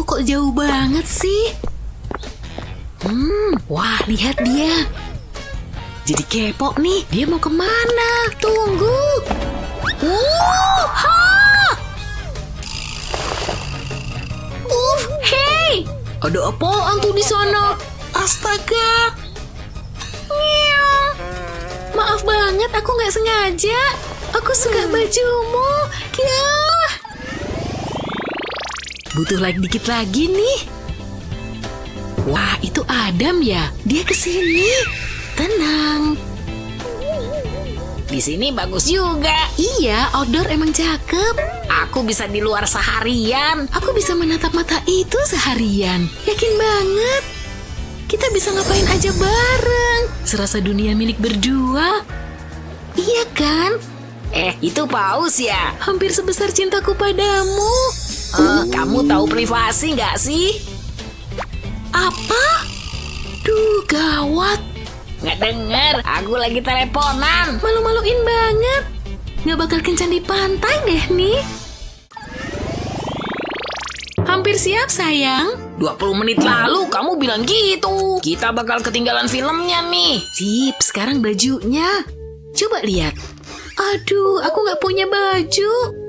Kok jauh banget sih? Wah, lihat dia. Jadi kepo nih, dia mau kemana? Tunggu. Ha! Hey! Ada apaan tuh di sana? Astaga! Meow. Maaf banget, aku nggak sengaja. Aku suka bajumu. Kiah. Butuh dikit lagi nih. Wah, itu Adam ya? Dia kesini. Tenang. Di sini bagus juga. Iya, outdoor emang cakep. Aku bisa di luar seharian. Aku bisa menatap mata itu seharian. Yakin banget. Kita bisa ngapain aja bareng. Serasa dunia milik berdua. Iya kan? Itu paus ya? Hampir sebesar cintaku padamu. Kamu tahu privasi nggak sih? Apa? Duh, gawat. Nggak denger, aku lagi teleponan. Malu-maluin banget. Nggak bakal kencan di pantai deh nih. Hampir siap, sayang. 20 menit lalu kamu bilang gitu. Kita bakal ketinggalan filmnya nih. Sip, sekarang bajunya. Coba lihat. Aduh, aku nggak punya baju.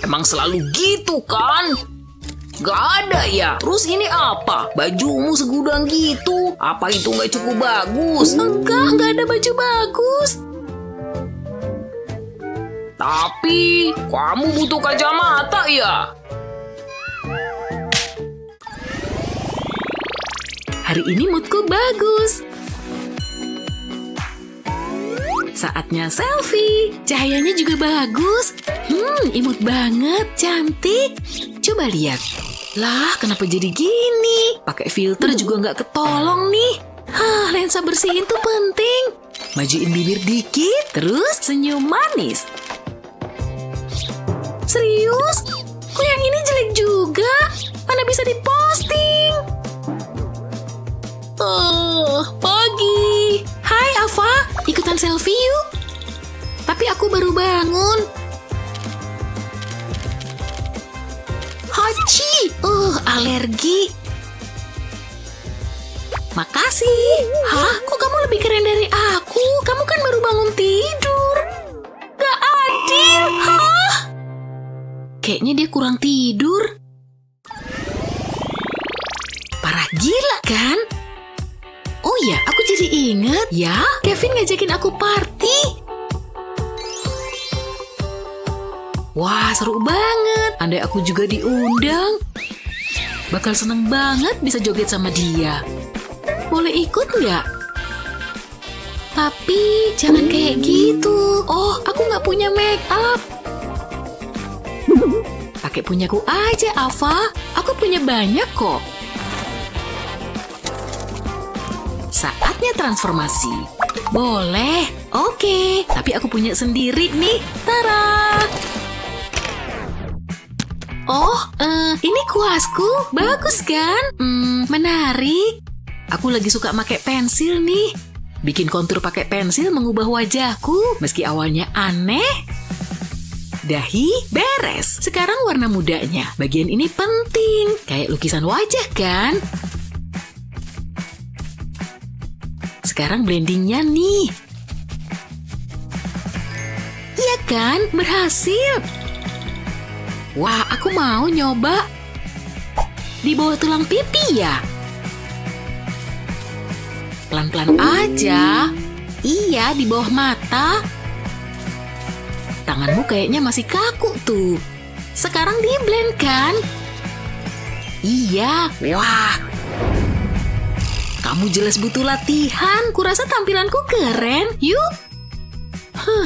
Emang selalu gitu kan? Gak ada ya? Terus ini apa? Bajumu segudang gitu. Apa itu gak cukup bagus? Enggak ada baju bagus. Tapi kamu butuh kacamata ya? Hari ini moodku bagus. Saatnya selfie. Cahayanya juga bagus. Imut banget, cantik. Coba lihat. Lah, kenapa jadi gini? Pakai filter juga nggak ketolong nih. Lensa bersihin tuh penting. Majuin bibir dikit, terus senyum manis. Serius? Kok yang ini jelek juga? Mana bisa diposting? Pagi. Hai, Ava. Ikutan selfie yuk. Tapi aku baru bangun. Hachi. Alergi. Makasih. Hah? Kok kamu lebih keren dari aku? Kamu kan baru bangun tidur. Gak adil. Hah? Kayaknya dia kurang tidur. Parah gila kan? Oh ya, aku jadi inget ya, Kevin ngajakin aku party. Wah, seru banget. Andai aku juga diundang, bakal seneng banget bisa joget sama dia. Boleh ikut nggak? Tapi jangan kayak gitu. Oh, aku nggak punya make up. Pakai punyaku aja, Ava. Aku punya banyak kok. Saatnya transformasi. Boleh. Oke. Tapi aku punya sendiri nih. Tara. Oh, ini kuasku. Bagus kan? Menarik. Aku lagi suka pakai pensil nih. Bikin kontur pakai pensil mengubah wajahku. Meski awalnya aneh. Dahi beres. Sekarang warna mudanya. Bagian ini penting. Kayak lukisan wajah kan? Sekarang blendingnya nih. Iya kan? Berhasil. Wah, aku mau nyoba. Di bawah tulang pipi ya? Pelan-pelan aja. Iya, di bawah mata. Tanganmu kayaknya masih kaku tuh. Sekarang di blend kan? Iya. Wah. Kamu jelas butuh latihan. Kurasa tampilanku keren. Yuk.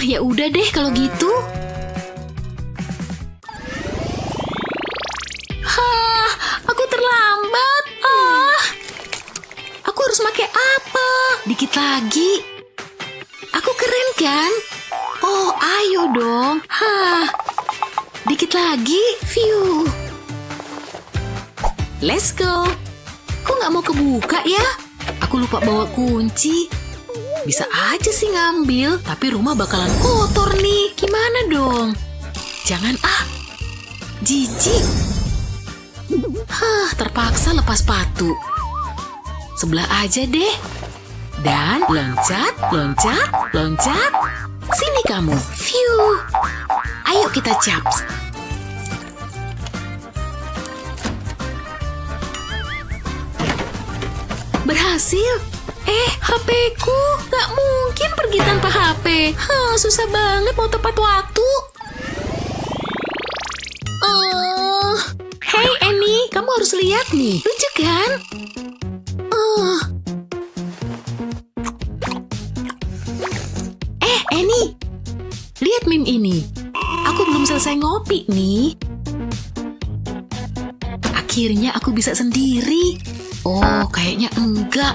Ya udah deh kalau gitu. Aku terlambat. Aku harus pakai apa? Dikit lagi. Aku keren kan? Oh, ayo dong. Dikit lagi. View. Let's go. Kok nggak mau kebuka ya? Aku lupa bawa kunci. Bisa aja sih ngambil, tapi rumah bakalan kotor nih. Gimana dong? Jangan jijik. Terpaksa lepas sepatu. Sebelah aja deh. Dan loncat, loncat, loncat. Sini kamu. Phew. Ayo kita caps. Berhasil. HP-ku. Gak mungkin pergi tanpa HP. Susah banget mau tepat waktu. Hey Annie, kamu harus lihat nih. Lucu kan? Annie, lihat meme ini. Aku belum selesai ngopi nih. Akhirnya aku bisa sendiri. Oh, kayaknya enggak.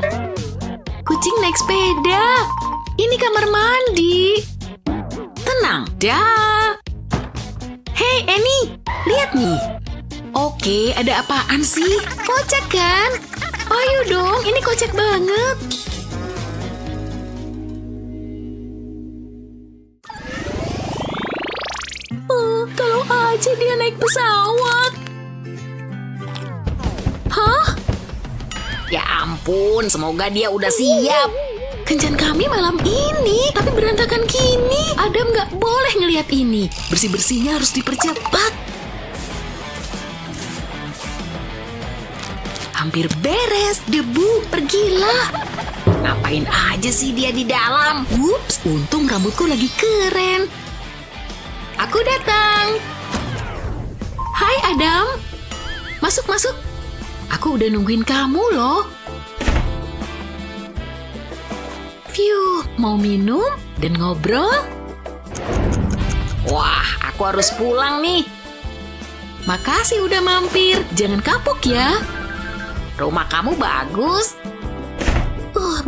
Kucing naik sepeda. Ini kamar mandi. Tenang, dah. Hey Annie, lihat nih. Oke, ada apaan sih? Kocak kan? Ayo dong, ini kocak banget. Kalau aja dia naik pesawat. Hah? Ya ampun, semoga dia udah siap. Kencan kami malam ini, tapi berantakan gini. Adam nggak boleh ngelihat ini. Bersih-bersihnya harus dipercepat. Hampir beres, debu, pergilah. Ngapain aja sih dia di dalam? Ups, untung rambutku lagi keren. Aku datang. Hai Adam. Masuk, masuk. Aku udah nungguin kamu loh. Phew, mau minum dan ngobrol? Wah, aku harus pulang nih. Makasih udah mampir. Jangan kapok ya. Rumah kamu bagus.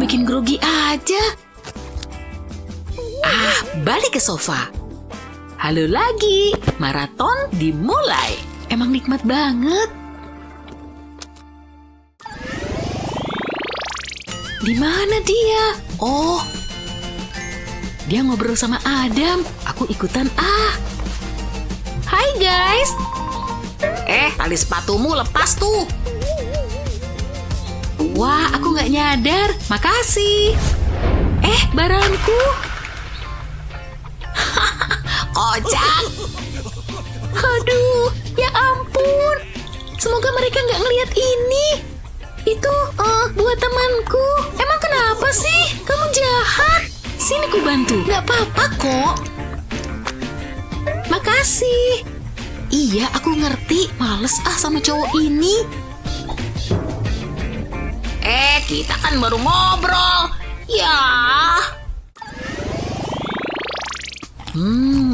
Bikin grogi aja. Balik ke sofa. Halo lagi. Maraton dimulai. Emang nikmat banget. Di mana dia? Oh, dia ngobrol sama Adam. Aku ikutan. Hai guys. Tali sepatumu lepas tuh. Wah, aku nggak nyadar. Makasih. Barangku. Kocak. Aduh, ya ampun. Semoga mereka nggak ngelihat ini. Itu buat temanku. Emang kenapa sih? Kamu jahat. Sini ku bantu. Nggak apa-apa kok. Makasih. Iya, aku ngerti. Males sama cowok ini. Kita kan baru ngobrol. Ya.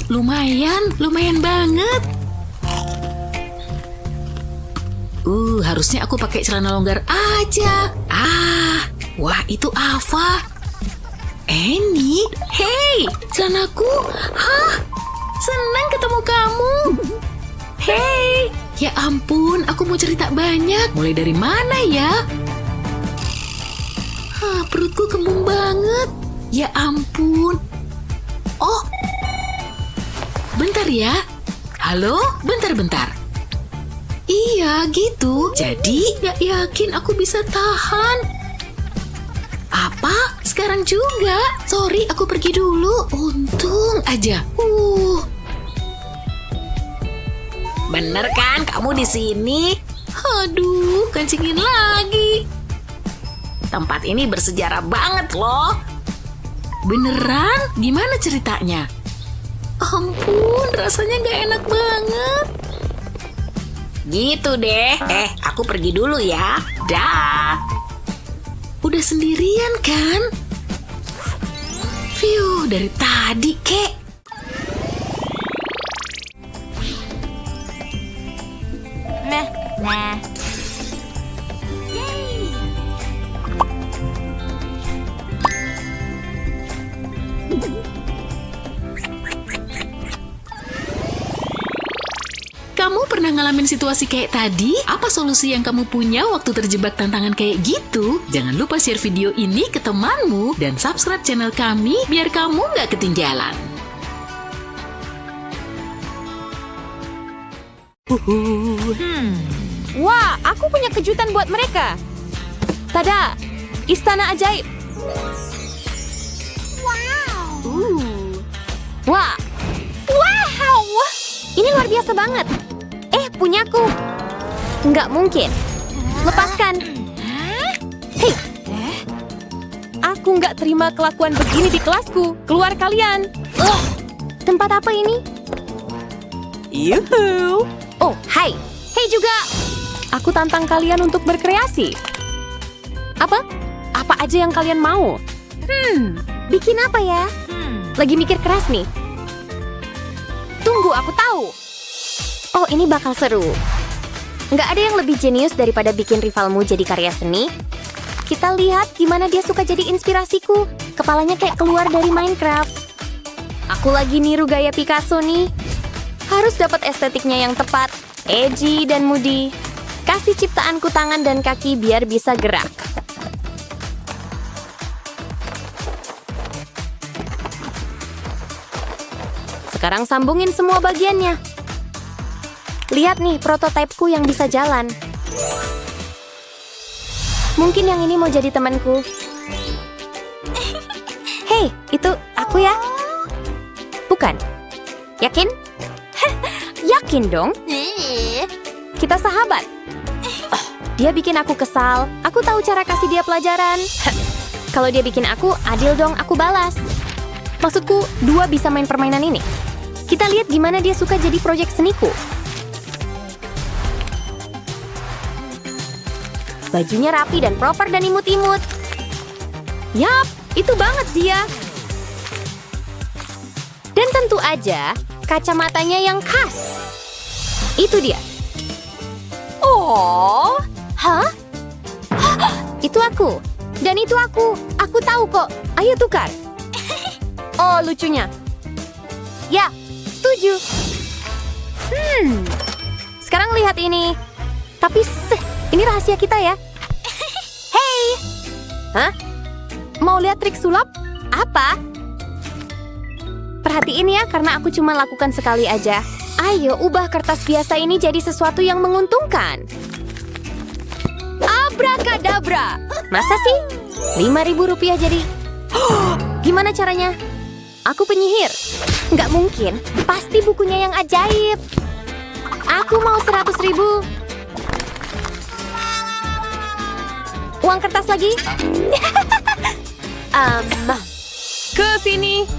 Lumayan banget. Harusnya aku pakai celana longgar aja. Wah, itu Ava. Annie, hey, celanaku. Senang ketemu kamu. Hey, ya ampun, aku mau cerita banyak. Mulai dari mana ya? Perutku kembung banget. Ya ampun. Oh, bentar ya. Halo, bentar. Iya, gitu. Jadi, gak yakin aku bisa tahan. Apa? Sekarang juga? Sorry, aku pergi dulu. Untung aja. Bener kan kamu di sini? Aduh, kencingin lagi. Tempat ini bersejarah banget loh. Beneran? Gimana ceritanya? Ampun, rasanya gak enak banget. Gitu deh. Aku pergi dulu ya. Dah. Udah sendirian kan? Phew, dari tadi kek. Nah. kamu pernah ngalamin situasi kayak tadi? Apa solusi yang kamu punya waktu terjebak tantangan kayak gitu? Jangan lupa share video ini ke temanmu dan subscribe channel kami biar kamu nggak ketinggalan. Wah, aku punya kejutan buat mereka. Tada, istana ajaib. Wah, wow, ini luar biasa banget. Punyaku. Nggak mungkin. Lepaskan. Hei, aku nggak terima kelakuan begini di kelasku. Keluar kalian. Tempat apa ini? Yuhu. Oh, hai. Hei juga. Aku tantang kalian untuk berkreasi. Apa? Apa aja yang kalian mau? Bikin apa ya? Lagi mikir keras nih. Tunggu, aku tahu. Oh, ini bakal seru. Nggak ada yang lebih jenius daripada bikin rivalmu jadi karya seni. Kita lihat gimana dia suka jadi inspirasiku. Kepalanya kayak keluar dari Minecraft. Aku lagi niru gaya Picasso nih. Harus dapat estetiknya yang tepat, edgy dan moody. Kasih ciptaanku tangan dan kaki biar bisa gerak. Sekarang sambungin semua bagiannya. Lihat nih prototipeku yang bisa jalan. Mungkin yang ini mau jadi temanku. Hei, itu aku ya? Bukan. Yakin? Yakin dong. Kita sahabat. Dia bikin aku kesal. Aku tahu cara kasih dia pelajaran. Kalau dia bikin aku, adil dong aku balas. Maksudku, dua bisa main permainan ini. Kita lihat gimana dia suka jadi proyek seniku. Bajunya rapi dan proper dan imut-imut. Yap, itu banget dia. Dan tentu aja, kacamatanya yang khas. Itu dia. Oh, hah? Itu aku. Dan itu aku. Aku tahu kok. Ayo tukar. Oh, lucunya. Ya, setuju. Sekarang lihat ini. Tapi ini rahasia kita ya. Hey! Hah? Mau lihat trik sulap? Apa? Perhatiin ya, karena aku cuma lakukan sekali aja. Ayo, ubah kertas biasa ini jadi sesuatu yang menguntungkan. Abrakadabra! Masa sih? Rp5.000 jadi... Gimana caranya? Aku penyihir. Nggak mungkin. Pasti bukunya yang ajaib. Aku mau 100.000. Uang kertas lagi? Ke sini.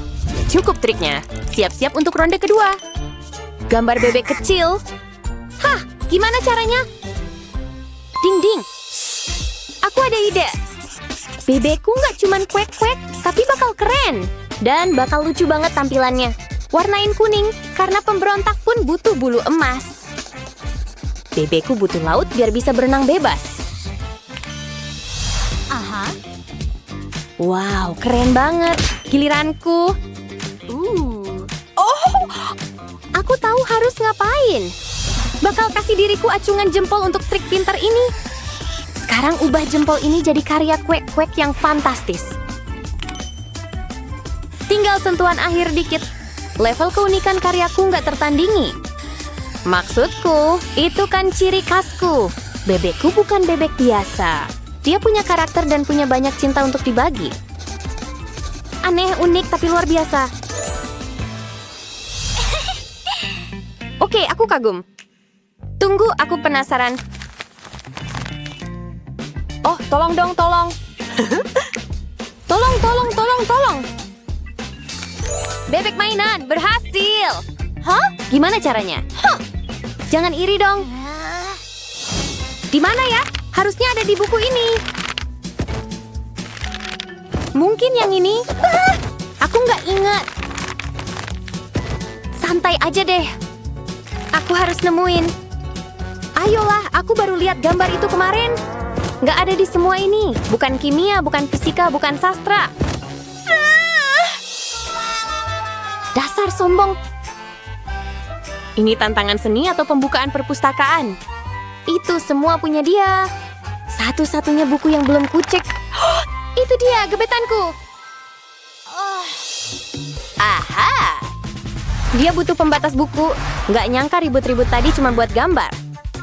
Cukup triknya. Siap-siap untuk ronde kedua. Gambar bebek kecil. Hah, gimana caranya? Ding-ding. Aku ada ide. Bebekku nggak cuman kuek-kuek, tapi bakal keren. Dan bakal lucu banget tampilannya. Warnain kuning, karena pemberontak pun butuh bulu emas. Bebekku butuh laut biar bisa berenang bebas. Wow, keren banget. Giliranku. Aku tahu harus ngapain. Bakal kasih diriku acungan jempol untuk trik pintar ini. Sekarang ubah jempol ini jadi karya kuek-kuek yang fantastis. Tinggal sentuhan akhir dikit. Level keunikan karyaku nggak tertandingi. Maksudku, itu kan ciri khasku. Bebekku bukan bebek biasa. Dia punya karakter dan punya banyak cinta untuk dibagi. Aneh, unik, tapi luar biasa. Oke, aku kagum. Tunggu, aku penasaran. Oh, tolong dong, tolong. Tolong. Bebek mainan, berhasil. Hah? Gimana caranya? Jangan iri dong. Di mana ya? Harusnya ada di buku ini. Mungkin yang ini? Aku nggak ingat. Santai aja deh. Aku harus nemuin. Ayolah, aku baru lihat gambar itu kemarin. Nggak ada di semua ini. Bukan kimia, bukan fisika, bukan sastra. Dasar sombong. Ini tantangan seni atau pembukaan perpustakaan? Itu semua punya dia. Satu-satunya buku yang belum kucek. Itu dia, gebetanku. Aha! Dia butuh pembatas buku. Nggak nyangka ribut-ribut tadi cuma buat gambar.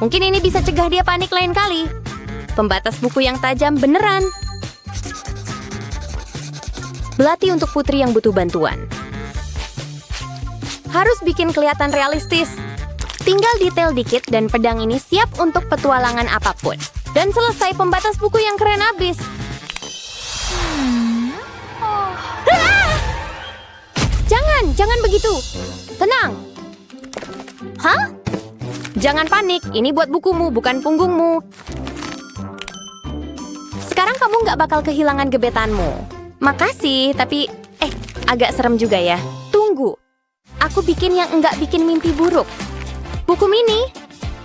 Mungkin ini bisa cegah dia panik lain kali. Pembatas buku yang tajam beneran. Belati untuk putri yang butuh bantuan. Harus bikin kelihatan realistis. Tinggal detail dikit dan pedang ini siap untuk petualangan apapun. Dan selesai pembatas buku yang keren abis. Jangan begitu. Tenang. Hah? Jangan panik, ini buat bukumu, bukan punggungmu. Sekarang kamu nggak bakal kehilangan gebetanmu. Makasih, tapi... agak serem juga ya. Tunggu. Aku bikin yang nggak bikin mimpi buruk. Buku mini.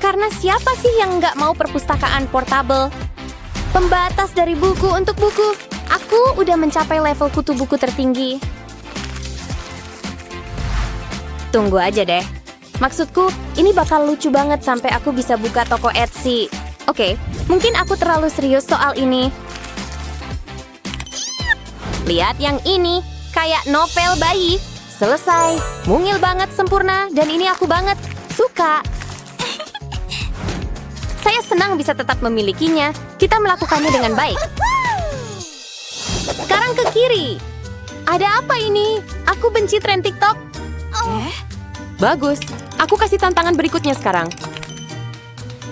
Karena siapa sih yang nggak mau perpustakaan portable? Pembatas dari buku untuk buku. Aku udah mencapai level kutu buku tertinggi. Tunggu aja deh. Maksudku, ini bakal lucu banget sampai aku bisa buka toko Etsy. Oke, mungkin aku terlalu serius soal ini. Lihat yang ini, kayak novel bayi. Selesai, mungil banget, sempurna, dan ini aku banget. Suka. Saya senang bisa tetap memilikinya. Kita melakukannya dengan baik. Sekarang ke kiri. Ada apa ini? Aku benci tren TikTok. Bagus. Aku kasih tantangan berikutnya sekarang.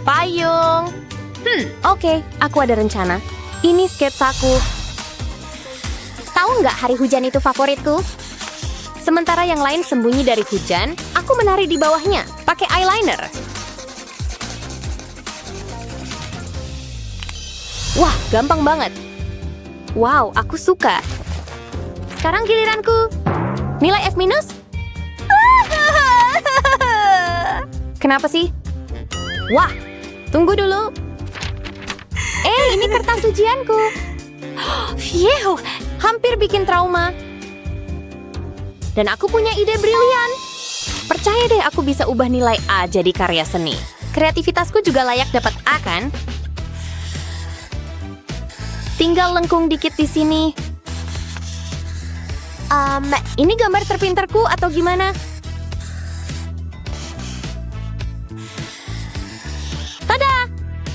Payung. Oke. Aku ada rencana. Ini sketsaku. Tahu nggak hari hujan itu favoritku? Sementara yang lain sembunyi dari hujan, aku menari di bawahnya, pakai eyeliner. Wah, gampang banget. Wow, aku suka. Sekarang giliranku. Nilai F-. Kenapa sih? Wah, tunggu dulu. Ini kertas ujianku. Phew, hampir bikin trauma. Dan aku punya ide brilian. Percaya deh aku bisa ubah nilai A jadi karya seni. Kreativitasku juga layak dapat A kan? Tinggal lengkung dikit di sini. Ini gambar terpintarku atau gimana? Tada!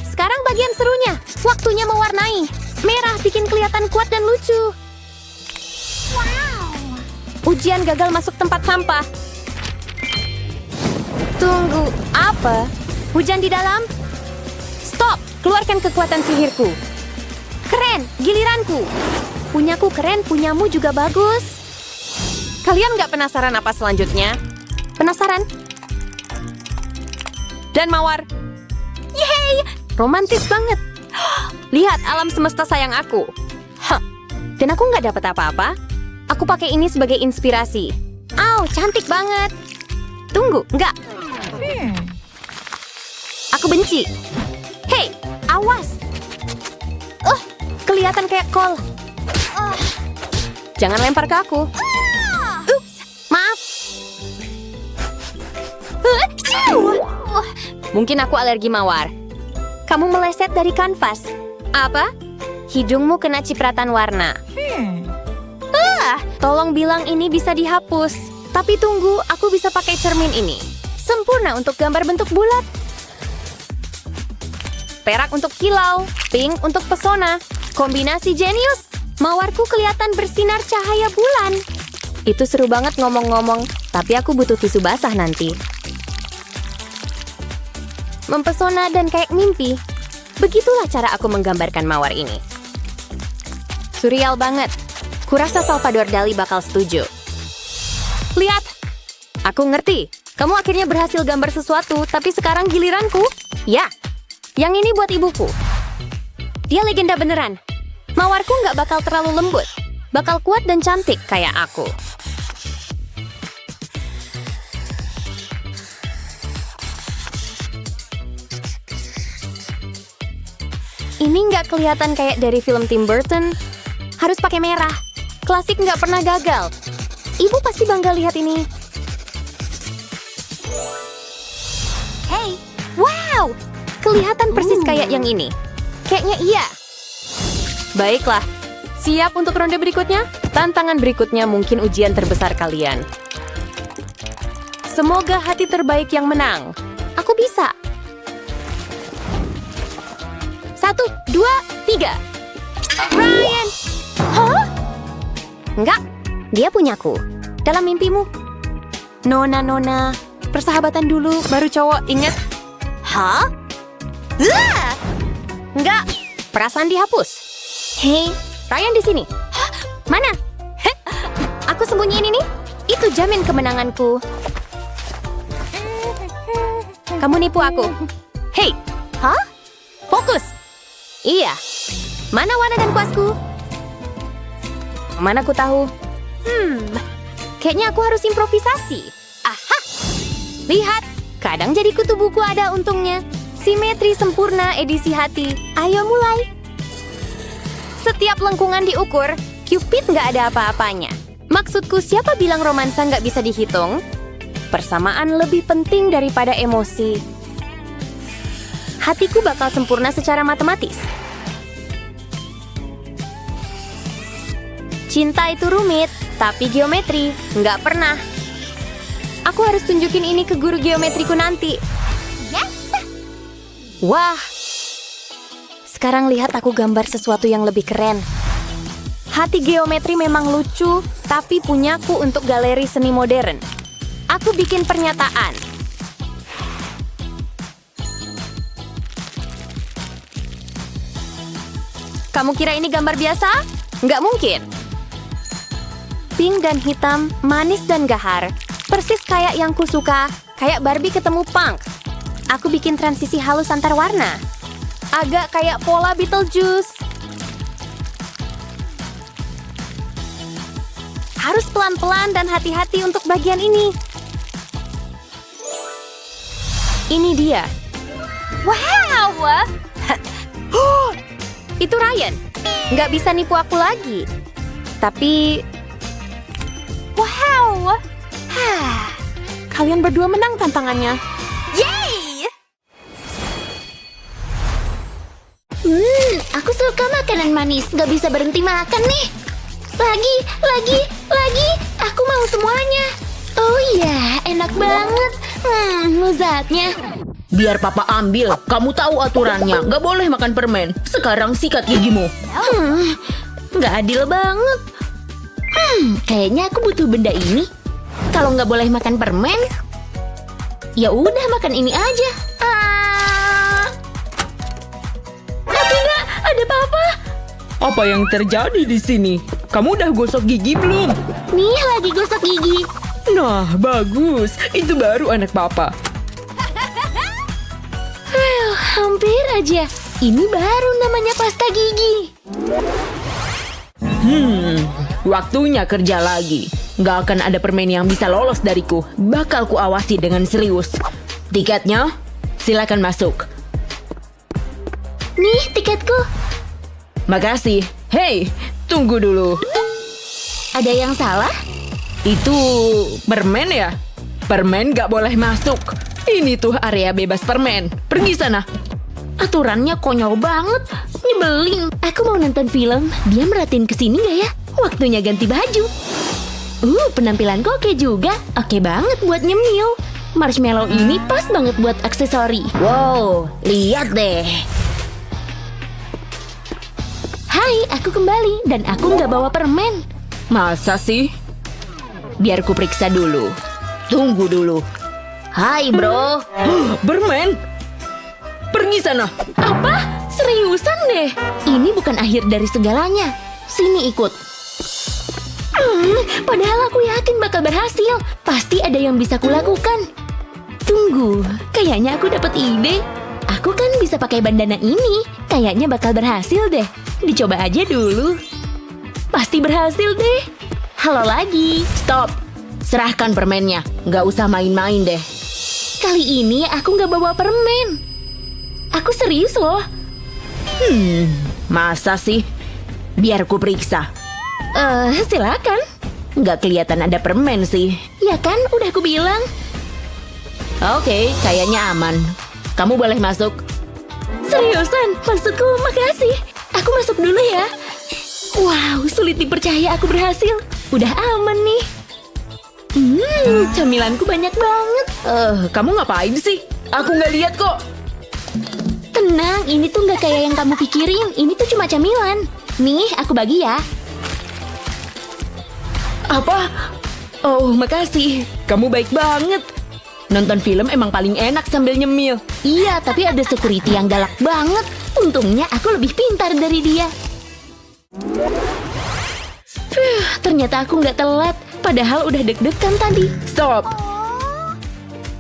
Sekarang bagian serunya. Waktunya mewarnai. Merah bikin kelihatan kuat dan lucu. Ujian gagal masuk tempat sampah. Tunggu, apa? Hujan di dalam? Stop, keluarkan kekuatan sihirku. Keren, giliranku. Punyaku keren, punyamu juga bagus. Kalian nggak penasaran apa selanjutnya? Penasaran? Dan mawar. Yeay, romantis banget. Lihat alam semesta sayang aku. Dan aku nggak dapat apa-apa. Aku pakai ini sebagai inspirasi. Cantik banget. Tunggu, enggak. Aku benci. Hei, awas. Kelihatan kayak kol. Jangan lempar ke aku. Ups, maaf. Mungkin aku alergi mawar. Kamu meleset dari kanvas. Apa? Hidungmu kena cipratan warna. Tolong bilang ini bisa dihapus. Tapi tunggu, aku bisa pakai cermin ini. Sempurna untuk gambar bentuk bulat. Perak untuk kilau, pink untuk pesona. Kombinasi jenius. Mawarku kelihatan bersinar cahaya bulan. Itu seru banget ngomong-ngomong, tapi aku butuh tisu basah nanti. Mempesona dan kayak mimpi. Begitulah cara aku menggambarkan mawar ini. Surreal banget. Kurasa Salvador Dali bakal setuju. Lihat. Aku ngerti. Kamu akhirnya berhasil gambar sesuatu, tapi sekarang giliranku. Ya. Yang ini buat ibuku. Dia legenda beneran. Mawarku nggak bakal terlalu lembut. Bakal kuat dan cantik kayak aku. Ini nggak kelihatan kayak dari film Tim Burton. Harus pakai merah. Klasik nggak pernah gagal. Ibu pasti bangga lihat ini. Hey, wow! Kelihatan persis kayak yang ini. Kayaknya iya. Baiklah, siap untuk ronde berikutnya? Tantangan berikutnya mungkin ujian terbesar kalian. Semoga hati terbaik yang menang. Aku bisa. 1, 2, 3. Ryan! Hah? Enggak, dia punyaku. Dalam mimpimu. Nona, persahabatan dulu, baru cowok, ingat? Hah? Enggak, perasaan dihapus. Hei, Ryan di sini. Hah? Mana? Heh, aku sembunyiin ini. Itu jamin kemenanganku. Kamu nipu aku. Hei, hah? Fokus. Iya. Mana warna dan kuasku? Mana aku tahu? Kayaknya aku harus improvisasi. Aha! Lihat, kadang jadi kutu buku ada untungnya. Simetri sempurna edisi hati. Ayo mulai. Setiap lengkungan diukur, Cupid nggak ada apa-apanya. Maksudku, siapa bilang romansa nggak bisa dihitung? Persamaan lebih penting daripada emosi. Hatiku bakal sempurna secara matematis. Cinta itu rumit, tapi geometri nggak pernah. Aku harus tunjukin ini ke guru geometriku nanti. Yes! Wah! Sekarang lihat aku gambar sesuatu yang lebih keren. Hati geometri memang lucu, tapi punyaku untuk galeri seni modern. Aku bikin pernyataan. Kamu kira ini gambar biasa? Nggak mungkin. Pink dan hitam, manis dan gahar. Persis kayak yang kusuka, kayak Barbie ketemu punk. Aku bikin transisi halus antar warna. Agak kayak pola Beetlejuice. Harus pelan-pelan dan hati-hati untuk bagian ini. Ini dia. Wow! Itu Ryan. Nggak bisa nipu aku lagi. Tapi... Wow! Kalian berdua menang tantangannya. Yeay! Aku suka makanan manis. Gak bisa berhenti makan nih. Lagi. Aku mau semuanya. Oh iya, enak banget. Lezatnya. Biar papa ambil. Kamu tahu aturannya. Gak boleh makan permen. Sekarang sikat gigimu. Gak adil banget. Kayaknya aku butuh benda ini. Kalau nggak boleh makan permen, ya udah makan ini aja. Tidak, ada apa-apa. Apa yang terjadi di sini? Kamu udah gosok gigi belum? Nih lagi gosok gigi. Nah, bagus. Itu baru anak papa. Hampir aja. Ini baru namanya pasta gigi. Waktunya kerja lagi. Gak akan ada permen yang bisa lolos dariku. Bakal ku awasi dengan serius. Tiketnya, silakan masuk. Nih tiketku. Makasih. Hei, tunggu dulu. Ada yang salah? Itu permen ya? Permen gak boleh masuk. Ini tuh area bebas permen. Pergi sana. Aturannya konyol banget. Nyebelin. Aku mau nonton film. Dia merhatiin kesini gak ya? Waktunya ganti baju. Penampilanku oke juga. Oke banget buat nyemil. Marshmallow ini pas banget buat aksesori. Wow, lihat deh. Hai, aku kembali. Dan aku nggak bawa permen. Masa sih? Biar ku periksa dulu. Tunggu dulu. Hai, bro. Permen? Pergi sana. Apa? Seriusan deh. Ini bukan akhir dari segalanya. Sini ikut. Padahal aku yakin bakal berhasil. Pasti ada yang bisa kulakukan. Tunggu, kayaknya aku dapat ide. Aku kan bisa pakai bandana ini. Kayaknya bakal berhasil deh. Dicoba aja dulu. Pasti berhasil deh. Halo lagi. Stop. Serahkan permennya. Nggak usah main-main deh. Kali ini aku nggak bawa permen. Aku serius loh. Masa sih? Biar ku periksa. Silakan. Nggak kelihatan ada permen sih. Ya kan, udah aku bilang. Oke, kayaknya aman. Kamu boleh masuk. Seriusan, maksudku makasih. Aku masuk dulu ya. Wow, sulit dipercaya aku berhasil. Udah aman nih. Camilanku banyak banget. Kamu ngapain sih? Aku nggak lihat kok. Tenang, ini tuh nggak kayak yang kamu pikirin. Ini tuh cuma camilan. Nih, aku bagi ya. Apa? Oh, makasih. Kamu baik banget. Nonton film emang paling enak sambil nyemil. Iya, tapi ada security yang galak banget. Untungnya aku lebih pintar dari dia. Ternyata aku nggak telat. Padahal udah deg-degan tadi. Stop.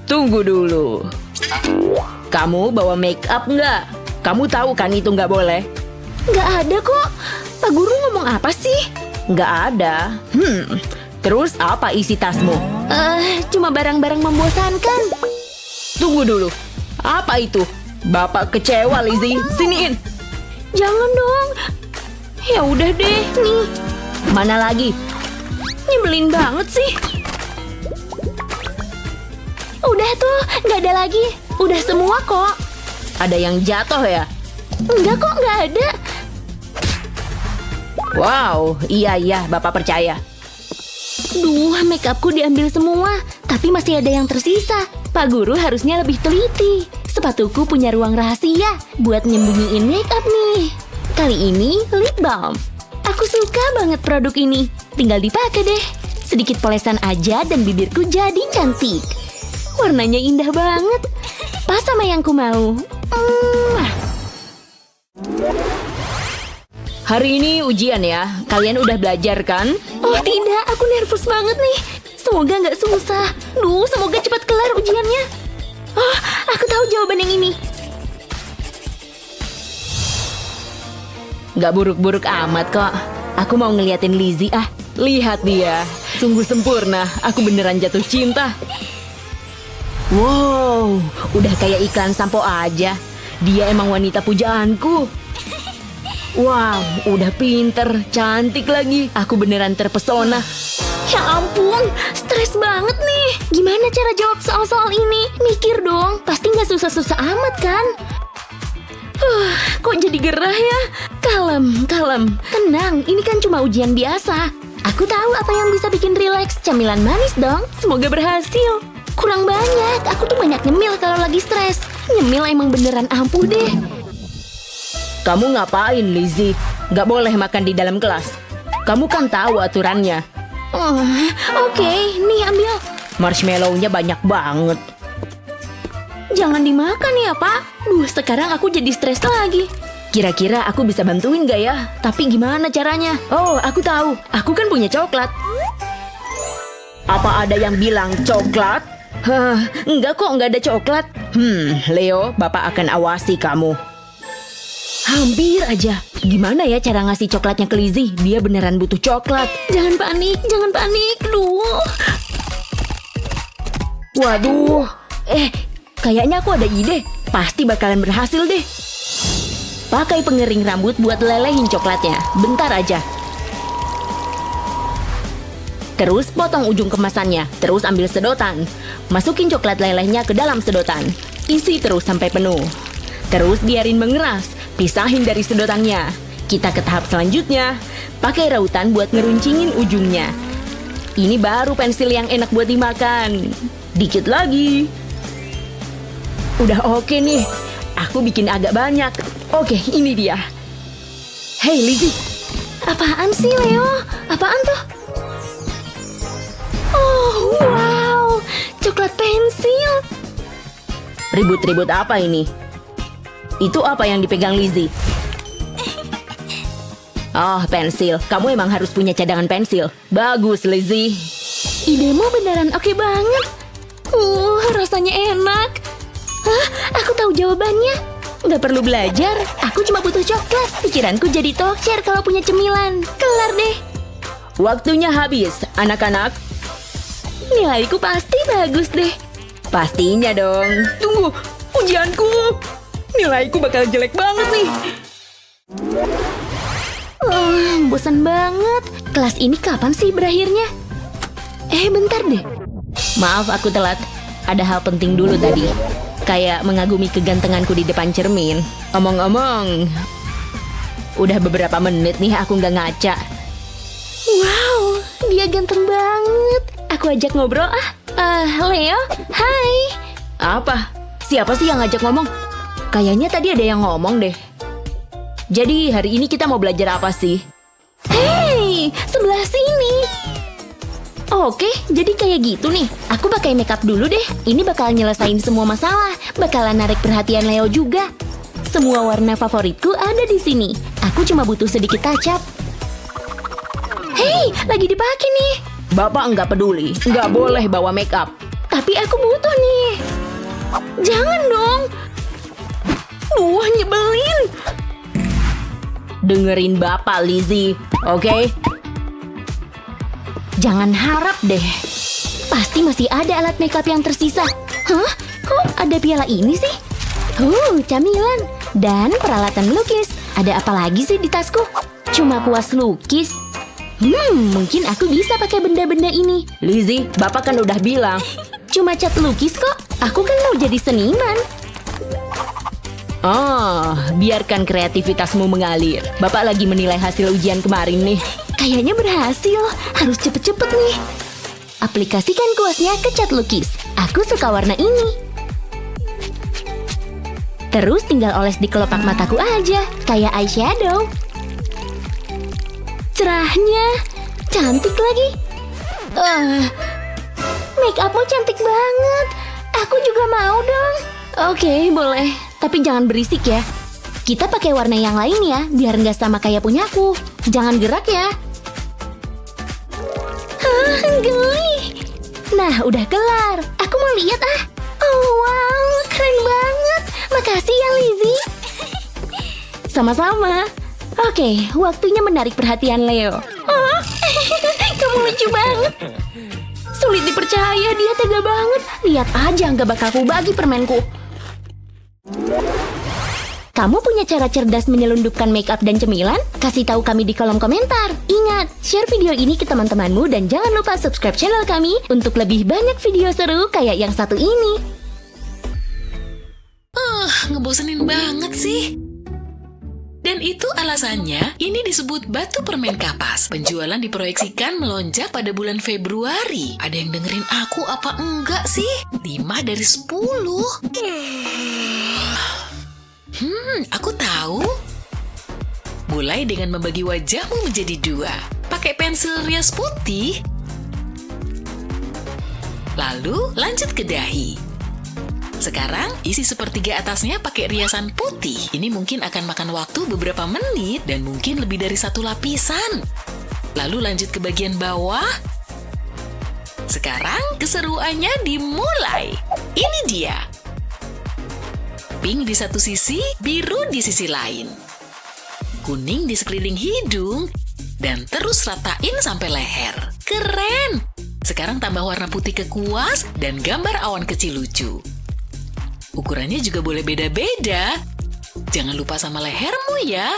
Tunggu dulu. Kamu bawa make up nggak? Kamu tahu kan itu nggak boleh? Nggak ada kok. Pak Guru ngomong apa sih? Nggak ada. Terus apa isi tasmu? Cuma barang-barang membosankan. Tunggu dulu. Apa itu? Bapak kecewa, Lizzie. Siniin. Jangan dong. Ya udah deh, nih. Mana lagi? Nyebelin banget sih. Udah tuh, nggak ada lagi. Udah semua kok. Ada yang jatuh ya? Enggak kok, nggak ada. Wow, iya, Bapak percaya. Duh, make upku diambil semua. Tapi masih ada yang tersisa. Pak Guru harusnya lebih teliti. Sepatuku punya ruang rahasia buat nyembunyiin make up nih. Kali ini lip balm. Aku suka banget produk ini. Tinggal dipakai deh. Sedikit polesan aja dan bibirku jadi cantik. Warnanya indah banget. Pas sama yang ku mau. Hari ini ujian ya. Kalian udah belajar kan? Oh tidak, aku nervous banget nih. Semoga nggak susah. Duh, semoga cepat kelar ujiannya. Oh, aku tahu jawaban yang ini. Gak buruk-buruk amat kok. Aku mau ngeliatin Lizzie ah. Lihat dia. Sungguh sempurna. Aku beneran jatuh cinta. Wow, udah kayak iklan sampo aja. Dia emang wanita pujaanku. Wow, udah pinter, cantik lagi. Aku beneran terpesona. Ya ampun, stres banget nih. Gimana cara jawab soal-soal ini? Mikir dong, pasti nggak susah-susah amat kan? Kok jadi gerah ya? Kalem. Tenang, ini kan cuma ujian biasa. Aku tahu apa yang bisa bikin rileks. Camilan manis dong, semoga berhasil. Kurang banyak, aku tuh banyak nyemil kalau lagi stres. Nyemil emang beneran ampuh deh. Kamu ngapain, Lizzie? Gak boleh makan di dalam kelas. Kamu kan tahu aturannya. Oke, nih ambil. Marshmallow-nya banyak banget. Jangan dimakan ya, Pak. Sekarang aku jadi stres lagi. Kira-kira aku bisa bantuin gak ya? Tapi gimana caranya? Oh, aku tahu. Aku kan punya coklat. Apa ada yang bilang coklat? Enggak kok, enggak ada coklat. Leo, Bapak akan awasi kamu. Hampir aja. Gimana ya cara ngasih coklatnya ke Lizzie? Dia beneran butuh coklat. Jangan panik. Duh. Waduh. Kayaknya aku ada ide. Pasti bakalan berhasil deh. Pakai pengering rambut buat lelehin coklatnya. Bentar aja. Terus potong ujung kemasannya. Terus ambil sedotan. Masukin coklat lelehnya ke dalam sedotan. Isi terus sampai penuh. Terus biarin mengeras. Pisahin dari sedotannya. Kita ke tahap selanjutnya. Pakai rautan buat ngeruncingin ujungnya. Ini baru pensil yang enak buat dimakan. Dikit lagi. Udah oke nih. Aku bikin agak banyak. Oke, ini dia. Hey Lizzie. Apaan sih, Leo? Apaan tuh? Oh, wow. Coklat pensil. Ribut-ribut apa ini? Itu apa yang dipegang Lizzie? Oh, pensil. Kamu emang harus punya cadangan pensil. Bagus, Lizzie. Idemu beneran oke banget. Rasanya enak. Aku tahu jawabannya. Nggak perlu belajar. Aku cuma butuh coklat. Pikiranku jadi talk-share kalau punya cemilan. Kelar deh. Waktunya habis, anak-anak. Nilaiku pasti bagus deh. Pastinya dong. Tunggu, ujianku. Nilaiku bakal jelek banget nih. Bosan banget. Kelas ini kapan sih berakhirnya? Bentar deh. Maaf aku telat. ada hal penting dulu tadi. Kayak mengagumi kegantenganku di depan cermin. Omong-omong, udah beberapa menit nih aku nggak ngaca. Wow, dia ganteng banget. Aku ajak ngobrol ah. Leo, hai. Apa? Siapa sih yang ngajak ngomong? Kayaknya tadi ada yang ngomong deh. Jadi hari ini kita mau belajar apa sih? Hey, sebelah sini. Oke, jadi kayak gitu nih. Aku pakai makeup dulu deh. Ini bakal nyelesain semua masalah. Bakalan narik perhatian Leo juga. Semua warna favoritku ada di sini. Aku cuma butuh sedikit touch up. Hey, lagi dipakai nih. Bapak nggak peduli, nggak boleh bawa makeup. Tapi aku butuh nih. Jangan dong. Nyebelin. Dengerin Bapak, Lizzie, oke? Jangan harap deh. Pasti masih ada alat makeup yang tersisa. Hah? Kok ada piala ini sih? Camilan. Dan peralatan melukis. Ada apa lagi sih di tasku? Cuma kuas lukis. Mungkin aku bisa pakai benda-benda ini. Lizzie, Bapak kan udah bilang. Cuma cat lukis kok. Aku kan mau jadi seniman. Biarkan kreativitasmu mengalir. Bapak lagi menilai hasil ujian kemarin nih. Kayaknya berhasil. Harus cepet-cepet nih. Aplikasikan kuasnya ke cat lukis. Aku suka warna ini. Terus tinggal oles di kelopak mataku aja. Kayak eyeshadow. Cerahnya. Cantik lagi. Make upmu cantik banget. Aku juga mau dong. Oke, boleh. Tapi jangan berisik ya. Kita pakai warna yang lain ya, biar nggak sama kayak punyaku. Jangan gerak ya. Geli. Nah, udah kelar. Aku mau lihat ah. Oh, wow, keren banget. Makasih ya, Lizzie. Sama-sama. Oke, waktunya menarik perhatian Leo. Kamu lucu banget. Sulit dipercaya, dia tega banget. Lihat aja, nggak bakal aku bagi permenku. Kamu punya cara cerdas menyelundupkan makeup dan cemilan? Kasih tahu kami di kolom komentar. Ingat, share video ini ke teman-temanmu dan jangan lupa subscribe channel kami untuk lebih banyak video seru kayak yang satu ini. Ngebosenin banget sih. Dan itu alasannya ini disebut batu permen kapas. Penjualan diproyeksikan melonjak pada bulan Februari. Ada yang dengerin aku apa enggak sih? 5 dari 10. Aku tahu. Mulai dengan membagi wajahmu menjadi 2. Pakai pensil rias putih. Lalu lanjut ke dahi. Sekarang isi sepertiga atasnya pakai riasan putih. Ini mungkin akan makan waktu beberapa menit dan mungkin lebih dari 1 lapisan. Lalu lanjut ke bagian bawah. Sekarang keseruannya dimulai. Ini dia. Pink di satu sisi, biru di sisi lain. Kuning di sekeliling hidung, dan terus ratain sampai leher. Keren! Sekarang tambah warna putih ke kuas dan gambar awan kecil lucu. Ukurannya juga boleh beda-beda. Jangan lupa sama lehermu ya.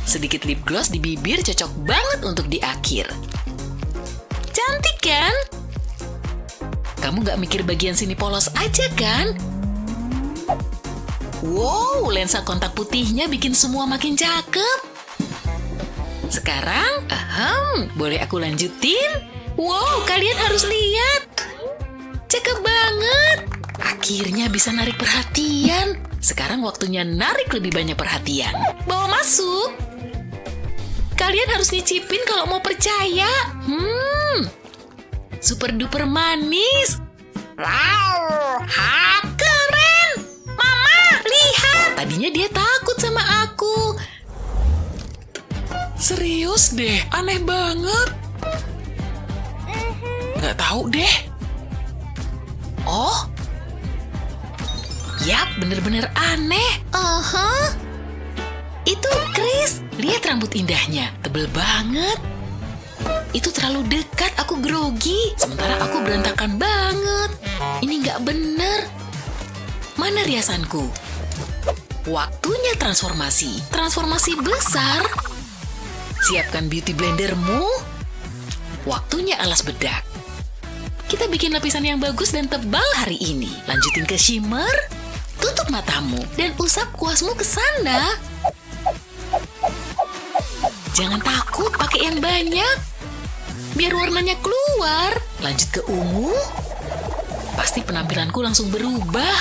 Sedikit lip gloss di bibir cocok banget untuk di akhir. Cantik kan? Kamu gak mikir bagian sini polos aja kan? Wow, lensa kontak putihnya bikin semua makin cakep. Sekarang, boleh aku lanjutin? Wow, kalian harus lihat. Cakep banget. Akhirnya bisa narik perhatian. Sekarang waktunya narik lebih banyak perhatian. Bawa masuk. Kalian harus nyicipin kalau mau percaya. Super duper manis. Wow, keren. Mama, lihat. Tadinya dia takut sama aku. Serius deh, aneh banget. Nggak tahu deh. Oh, yap, bener-bener aneh. Itu Chris. Lihat rambut indahnya, tebel banget. Itu terlalu dekat, aku grogi. Sementara aku berantakan banget. Ini nggak bener. Mana riasanku? Waktunya transformasi. Transformasi besar. Siapkan beauty blendermu. Waktunya alas bedak. kita bikin lapisan yang bagus dan tebal hari ini. Lanjutin ke shimmer. Tutup matamu dan usap kuasmu ke sana. Jangan takut pakai yang banyak. Biar warnanya keluar. Lanjut ke ungu. Pasti penampilanku langsung berubah.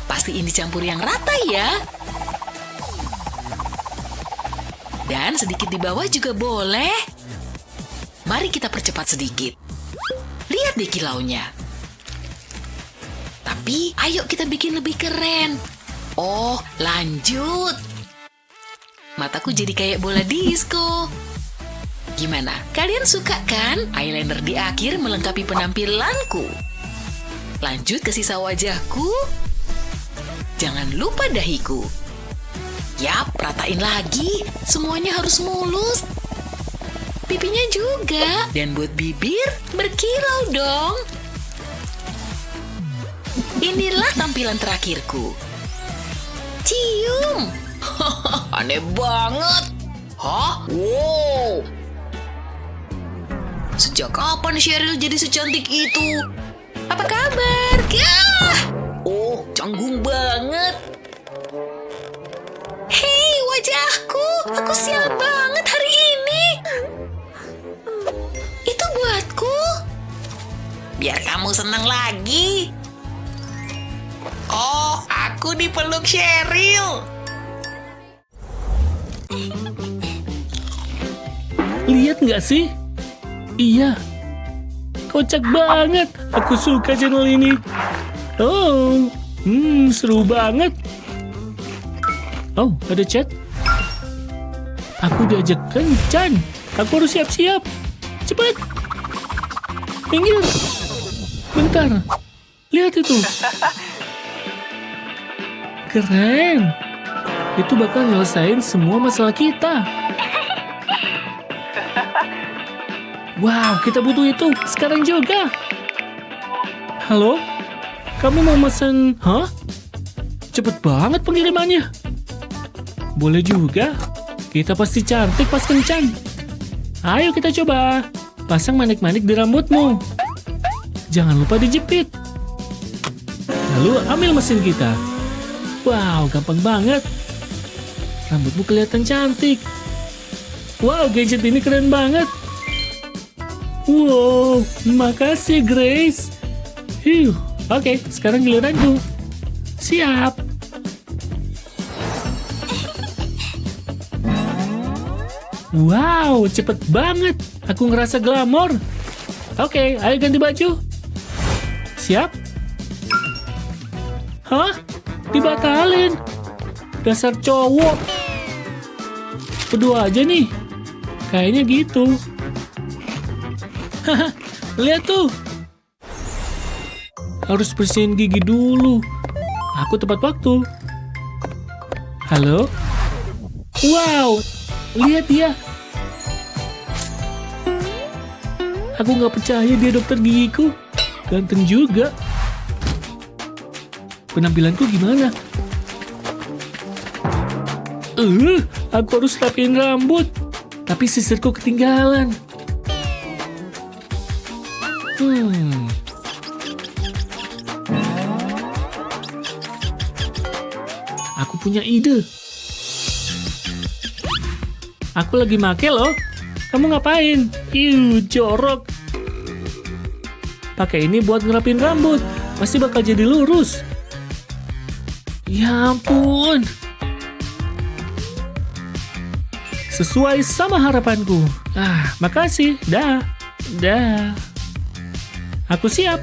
Pastiin dicampur yang rata ya. Dan sedikit di bawah juga boleh. Mari kita percepat sedikit. Lihat deh kilaunya. Tapi ayo kita bikin lebih keren. Oh, lanjut. Mataku jadi kayak bola disco. Gimana? Kalian suka kan eyeliner di akhir melengkapi penampilanku? Lanjut ke sisa wajahku. Jangan lupa dahiku. Yap, ratain lagi. Semuanya harus mulus. Pipinya juga. Dan buat bibir, berkilau dong. Inilah tampilan terakhirku. Cium. Aneh banget. Hah? Wow. Sejak kapan Cheryl jadi secantik itu? Apa kabar? Oh, canggung banget. Hei, wajahku. Aku sial banget hari ini. Itu buatku. Biar kamu senang lagi. Oh, aku dipeluk Cheryl. Lihat nggak sih? Iya. Kocak banget. Aku suka channel ini. Oh, seru banget. Oh, ada chat. Aku diajak kencan. Aku harus siap-siap. Cepat. Minggir. Bentar. Lihat itu. Keren. Itu bakal nyelesain semua masalah kita. Wow, kita butuh itu. Sekarang juga. Halo? Kamu mau mesen? Hah? Cepet banget pengirimannya. Boleh juga. Kita pasti cantik pas kencan. Ayo kita coba. Pasang manik-manik di rambutmu. Jangan lupa dijepit. Lalu ambil mesin kita. Wow, gampang banget. Rambutmu kelihatan cantik. Wow, gadget ini keren banget. Wow, makasih Grace. Oke, sekarang giliranku. Siap. Wow, cepet banget. Aku ngerasa glamor. Oke, ayo ganti baju. Siap? Hah? Dibatalin. Dasar cowok. Berdua aja nih. Kayaknya gitu. Haha, lihat tuh. Harus bersihin gigi dulu. Aku tepat waktu. Halo? Wow, lihat dia. Aku nggak percaya dia dokter gigiku. Ganteng juga. Penampilanku gimana? Aku harus rapiin rambut. Tapi sisirku ketinggalan. Aku punya ide. Aku lagi make loh. Kamu ngapain? Jorok. Pakai ini buat ngerapin rambut. Pasti bakal jadi lurus. Ya ampun. Sesuai sama harapanku. Makasih. Dah. Aku siap.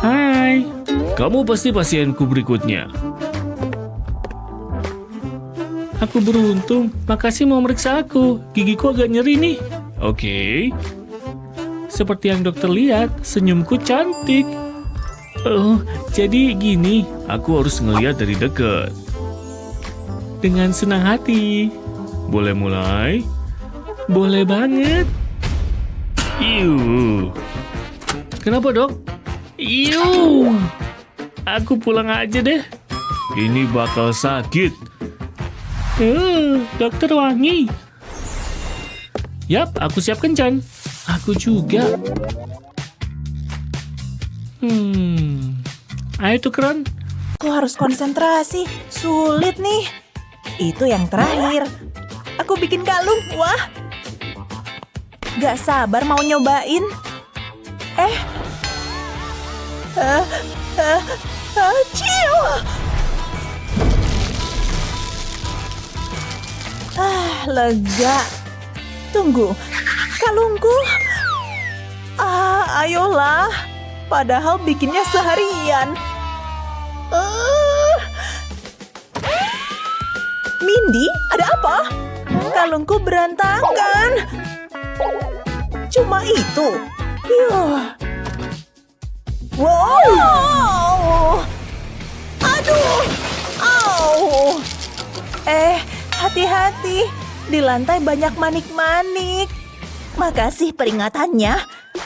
Hai. Kamu pasti pasienku berikutnya. Aku beruntung. Makasih mau meriksa aku. Gigiku agak nyeri nih. Oke. Seperti yang dokter lihat, senyumku cantik. Oh, jadi gini. Aku harus ngeliat dari dekat. Dengan senang hati. Boleh mulai? Boleh banget. Kenapa dok? Aku pulang aja deh. Ini bakal sakit. Dokter wangi. Yap, aku siap kencan. Aku juga. Ayo tukeran. Aku harus konsentrasi. Sulit nih. Itu yang terakhir. Aku bikin kalung. Wah. Gak sabar mau nyobain. Ciu. Lega. Tunggu. Kalungku. Ayolah. Padahal bikinnya seharian. Mindy, ada apa? Kalungku berantakan. Cuma itu. Wow. Aduh. Au. Hati-hati. Di lantai banyak manik-manik. Makasih peringatannya.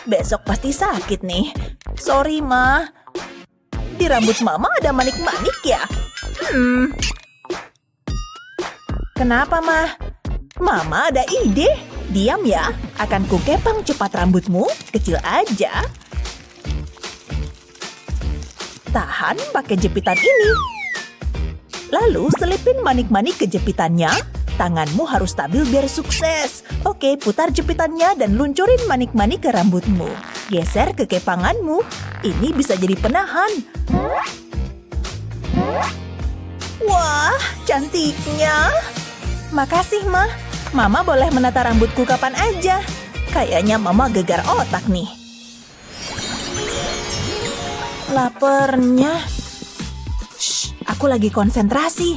Besok pasti sakit nih. Sorry, Ma. Di rambut Mama ada manik-manik ya? Kenapa, Ma? Mama ada ide. Diam ya. Akan kukepang cepat rambutmu. Kecil aja. Tahan pakai jepitan ini. Lalu selipin manik-manik ke jepitannya. Tanganmu harus stabil biar sukses. Oke, putar jepitannya dan luncurin manik-manik ke rambutmu. Geser ke kepanganmu. Ini bisa jadi penahan. Wah, cantiknya. Makasih, Ma. Mama boleh menata rambutku kapan aja. Kayaknya Mama gegar otak nih. Lapernya. Shh, aku lagi konsentrasi.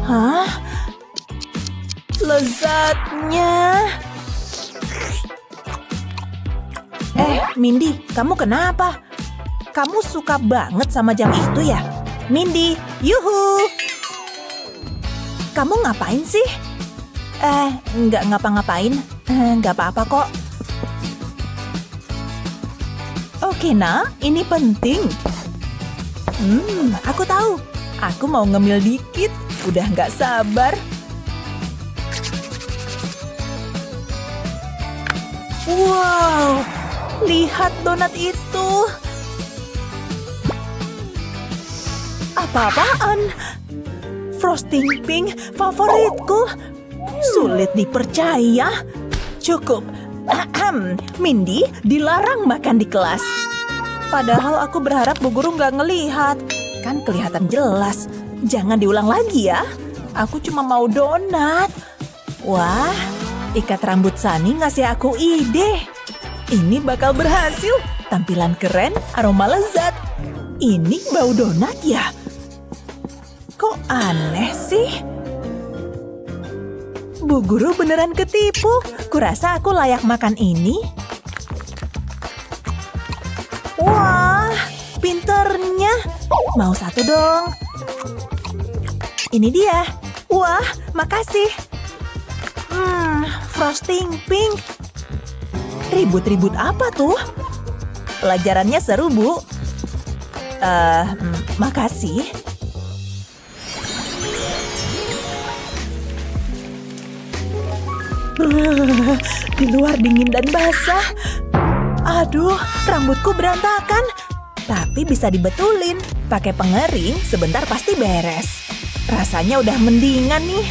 Hah? Lezatnya. Mindy, kamu kenapa? Kamu suka banget sama jam itu ya? Mindy, yuhu! Kamu ngapain sih? Nggak ngapa-ngapain. Nggak apa-apa kok. Oke, Nah, ini penting. Aku tahu. Aku mau ngemil dikit. Udah nggak sabar. Wow, lihat donat itu. Apa-apaan? Frosting pink favoritku. Sulit dipercaya. Cukup. Mindy dilarang makan di kelas. Padahal aku berharap Bu Guru nggak ngelihat. Kan kelihatan jelas. Jangan diulang lagi ya. Aku cuma mau donat. Wah, ikat rambut Sunny ngasih aku ide. Ini bakal berhasil. Tampilan keren, aroma lezat. Ini bau donat ya? Kok aneh sih? Bu Guru beneran ketipu. Kurasa aku layak makan ini. Wah, pinternya. Mau satu dong. Ini dia. Wah, makasih. Frosting pink. Ribut-ribut apa tuh? Pelajarannya seru, Bu. Makasih. Di luar dingin dan basah. Aduh, rambutku berantakan. Tapi bisa dibetulin. Pakai pengering, sebentar pasti beres. Rasanya udah mendingan nih.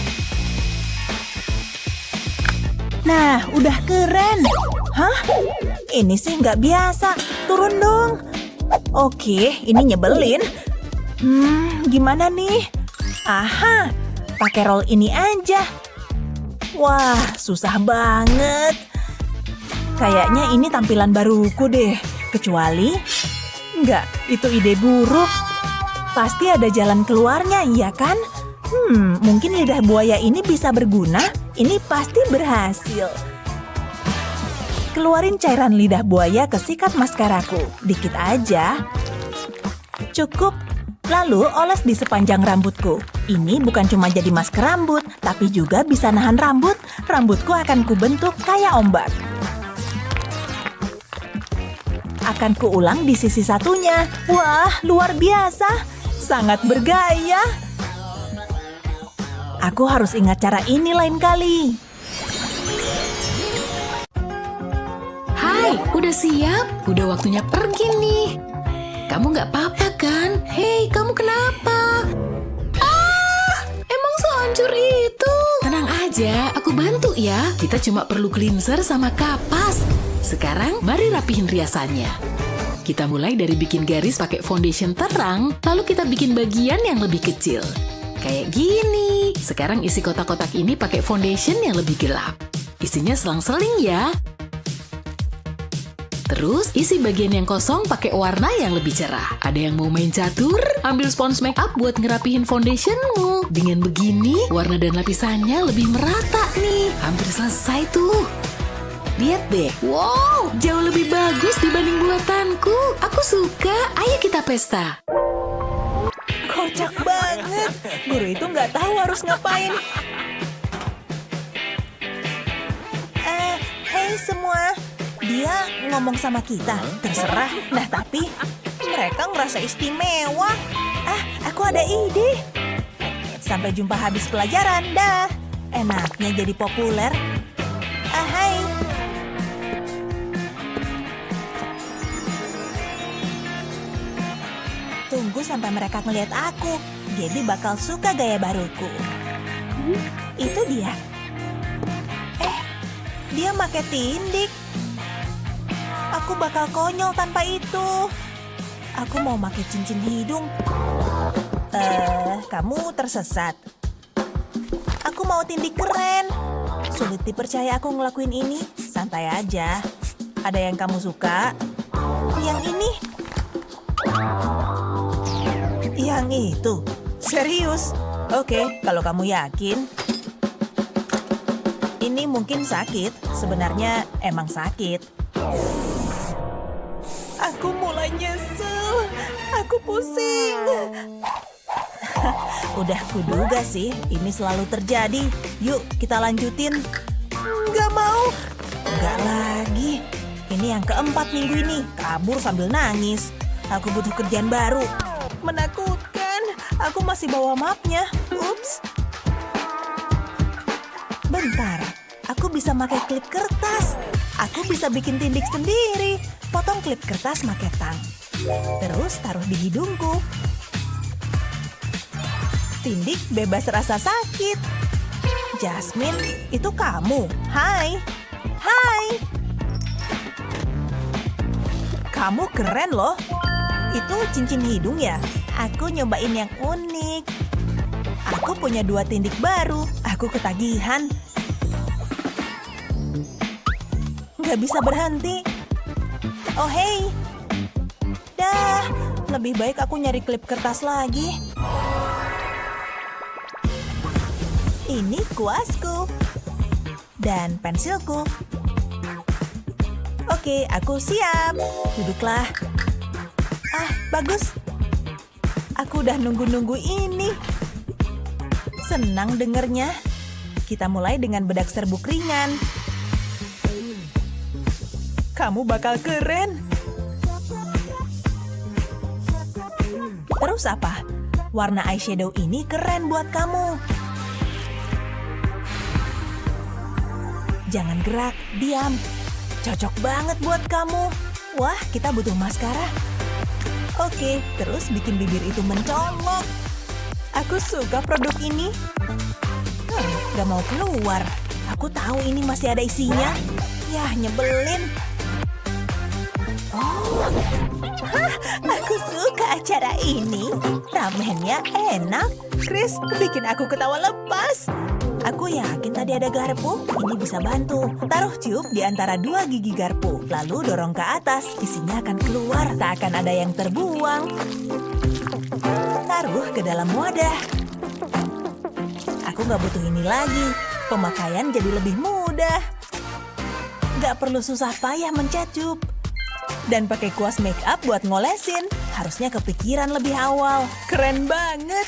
Nah, udah keren. Hah? Ini sih nggak biasa. Turun dong. Oke, ini nyebelin. Gimana nih? Aha, pakai roll ini aja. Wah, susah banget. Kayaknya ini tampilan baruku deh. Kecuali... Enggak, itu ide buruk. Pasti ada jalan keluarnya, iya kan? Mungkin lidah buaya ini bisa berguna. Ini pasti berhasil. Keluarin cairan lidah buaya ke sikat maskaraku. Dikit aja. Cukup. Lalu oles di sepanjang rambutku. Ini bukan cuma jadi masker rambut, tapi juga bisa nahan rambut. Rambutku akan kubentuk kayak ombak. Akan kuulang di sisi satunya. Wah, luar biasa. Sangat bergaya. Aku harus ingat cara ini lain kali. Udah siap? Udah waktunya pergi nih. Kamu nggak apa-apa kan? Hei, kamu kenapa? Emang sehancur itu? Tenang aja, aku bantu ya. Kita cuma perlu cleanser sama kapas. Sekarang, mari rapihin riasannya. Kita mulai dari bikin garis pakai foundation terang, lalu kita bikin bagian yang lebih kecil. Kayak gini. Sekarang isi kotak-kotak ini pakai foundation yang lebih gelap. Isinya selang-seling ya. Terus, isi bagian yang kosong pakai warna yang lebih cerah. Ada yang mau main catur? Ambil spons makeup buat ngerapihin foundationmu. Dengan begini, warna dan lapisannya lebih merata nih. Hampir selesai tuh. Lihat deh. Wow, jauh lebih bagus dibanding buatanku. Aku suka. Ayo kita pesta. Kocak banget. Guru itu nggak tahu harus ngapain. Hei semua. Dia ngomong sama kita. Terserah. Nah, tapi mereka ngerasa istimewa. Aku ada ide. Sampai jumpa habis pelajaran. Dah. Enaknya jadi populer. Hai. Tunggu sampai mereka ngeliat aku. Jadi bakal suka gaya baruku. Itu dia. Dia pakai tindik. Aku bakal konyol tanpa itu. Aku mau pakai cincin hidung. Kamu tersesat. Aku mau tindik keren. Sulit dipercaya aku ngelakuin ini. Santai aja. Ada yang kamu suka? Yang ini? Yang itu? Serius? Oke, kalau kamu yakin. Ini mungkin sakit. Sebenarnya emang sakit. Aku mulai nyesel. Aku pusing. Udah kuduga sih, ini selalu terjadi. Yuk, kita lanjutin. Nggak mau. Nggak lagi. Ini yang keempat minggu ini. Kabur sambil nangis. Aku butuh kerjaan baru. Menakutkan. Aku masih bawa mapnya. Ups. Bentar. Aku bisa pakai klip kertas. Aku bisa bikin tindik sendiri. Potong klip kertas pakai tang. Terus taruh di hidungku. Tindik bebas rasa sakit. Jasmine, itu kamu. Hai. Hai. Kamu keren loh. Itu cincin hidung ya? Aku nyobain yang unik. Aku punya 2 tindik baru. Aku ketagihan. Nggak bisa berhenti. Oh hey. Dah, lebih baik aku nyari klip kertas lagi. Ini kuasku. Dan pensilku. Oke, aku siap. Duduklah. Bagus. Aku udah nunggu-nunggu ini. Senang dengernya. Kita mulai dengan bedak serbuk ringan. Kamu bakal keren. Terus apa? Warna eyeshadow ini keren buat kamu. Jangan gerak, diam. Cocok banget buat kamu. Wah, kita butuh maskara. Oke, terus bikin bibir itu mencolok. Aku suka produk ini. Gak mau keluar. Aku tahu ini masih ada isinya. Yah, nyebelin. Aku suka acara ini. Ramennya enak. Chris, bikin aku ketawa lepas. Aku yakin tadi ada garpu. Ini bisa bantu. Taruh tube di antara 2 gigi garpu. Lalu dorong ke atas. Isinya akan keluar. Tak akan ada yang terbuang. Taruh ke dalam wadah. Aku gak butuh ini lagi. Pemakaian jadi lebih mudah. Gak perlu susah payah mencet tube. Dan pakai kuas make up buat ngolesin. Harusnya kepikiran lebih awal. Keren banget.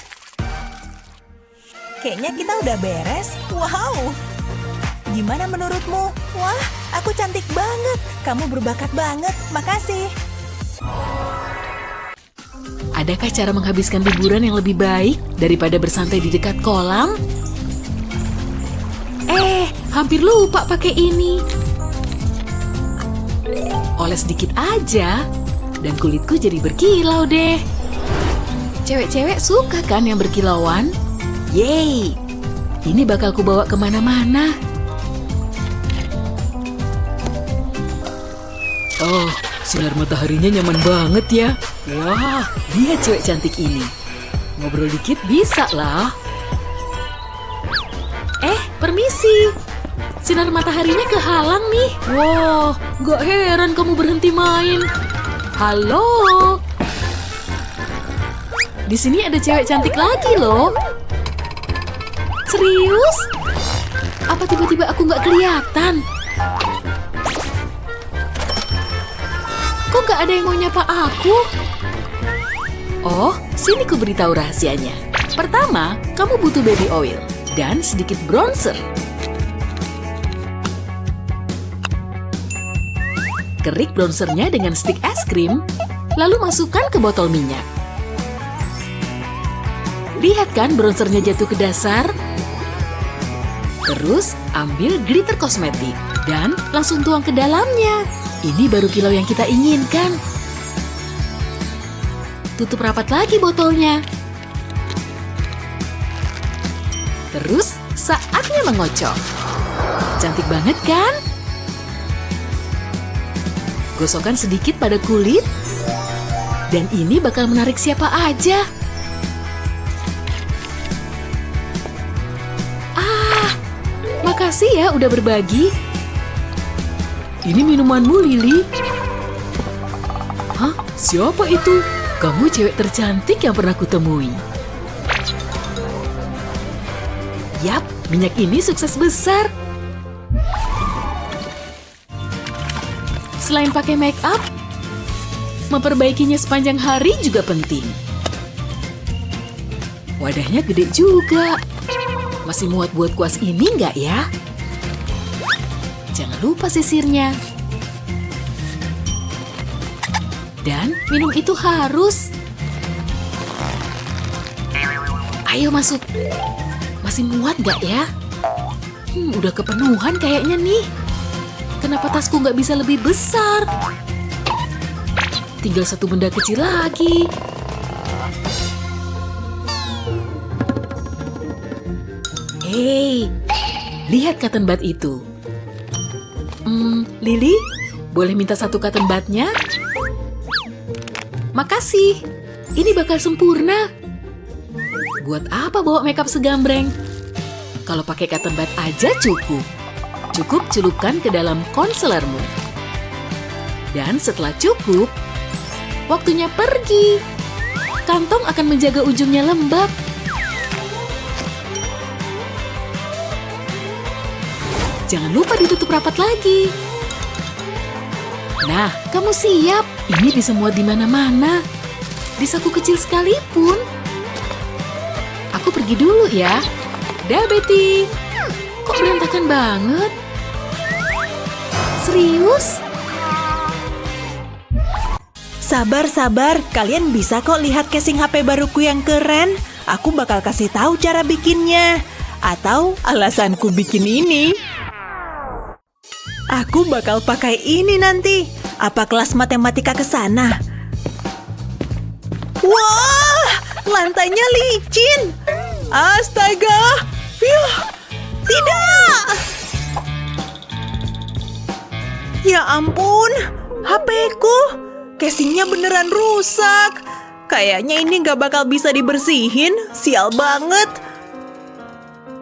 Kayaknya kita udah beres. Wow. Gimana menurutmu? Wah, aku cantik banget. Kamu berbakat banget. Makasih. Adakah cara menghabiskan liburan yang lebih baik daripada bersantai di dekat kolam? Hampir lupa pakai ini. Oles dikit aja, dan kulitku jadi berkilau deh. Cewek-cewek suka kan yang berkilauan? Yeay! Ini bakal kubawa kemana-mana. Oh, sinar mataharinya nyaman banget ya. Wah, dia cewek cantik ini. Ngobrol dikit bisa lah. Permisi. Sinar mataharinya kehalang nih. Wah, gak heran kamu berhenti main. Halo. Di sini ada cewek cantik lagi loh. Serius? Apa tiba-tiba aku gak kelihatan? Kok gak ada yang mau nyapa aku? Oh, sini ku beritahu rahasianya. Pertama, kamu butuh baby oil dan sedikit bronzer. Kerik bronzernya dengan stik es krim, lalu masukkan ke botol minyak. Lihat kan bronzernya jatuh ke dasar? Terus ambil glitter kosmetik dan langsung tuang ke dalamnya. Ini baru kilau yang kita inginkan. Tutup rapat lagi botolnya. Terus saatnya mengocok. Cantik banget kan? Gosokkan sedikit pada kulit. Dan ini bakal menarik siapa aja. Makasih ya udah berbagi. Ini minumanmu, Lily. Hah? Siapa itu? Kamu cewek tercantik yang pernah kutemui. Yap, minyak ini sukses besar. Selain pakai make up, memperbaikinya sepanjang hari juga penting. Wadahnya gede juga. Masih muat buat kuas ini nggak ya? Jangan lupa sisirnya. Dan minum itu harus. Ayo masuk. Masih muat nggak ya? Udah kepenuhan kayaknya nih. Kenapa tasku nggak bisa lebih besar? Tinggal satu benda kecil lagi. Hei, lihat cotton bud itu. Lily, boleh minta satu cotton budnya? Makasih, ini bakal sempurna. Buat apa bawa makeup segambreng? Kalau pakai cotton bud aja cukup. Cukup celupkan ke dalam concealermu. Dan setelah cukup, waktunya pergi. Kantong akan menjaga ujungnya lembab. Jangan lupa ditutup rapat lagi. Nah, kamu siap. Ini bisa muat di mana-mana. Di saku kecil sekalipun. Aku pergi dulu ya. Dah, Betty. Kok berantakan banget? Serius? Sabar, kalian bisa kok lihat casing HP baruku yang keren. Aku bakal kasih tahu cara bikinnya. Atau alasanku bikin ini. Aku bakal pakai ini nanti. Apa kelas matematika ke sana? Wah, lantainya licin. Astaga. Phew, tidak. Ya ampun, HP-ku. Casingnya beneran rusak. Kayaknya ini gak bakal bisa dibersihin. Sial banget.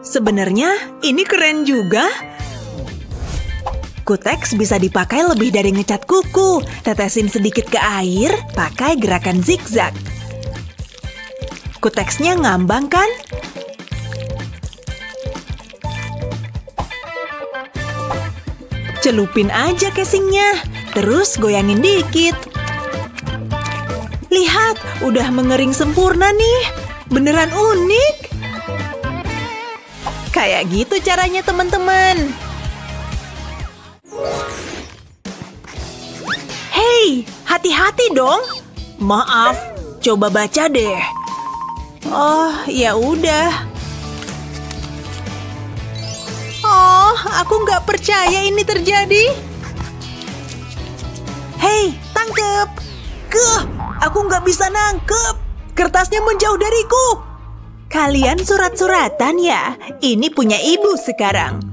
Sebenarnya ini keren juga. Kutex bisa dipakai lebih dari ngecat kuku. Tetesin sedikit ke air, pakai gerakan zigzag. Kutexnya ngambang kan? Celupin aja casingnya, terus goyangin dikit. Lihat, udah mengering sempurna nih. Beneran unik. Kayak gitu caranya teman-teman. Hei, hati-hati dong. Maaf, coba baca deh. Oh, ya udah. Oh, aku nggak percaya ini terjadi. Hei, tangkep! Aku nggak bisa nangkep. Kertasnya menjauh dariku. Kalian surat-suratan ya? Ini punya ibu sekarang.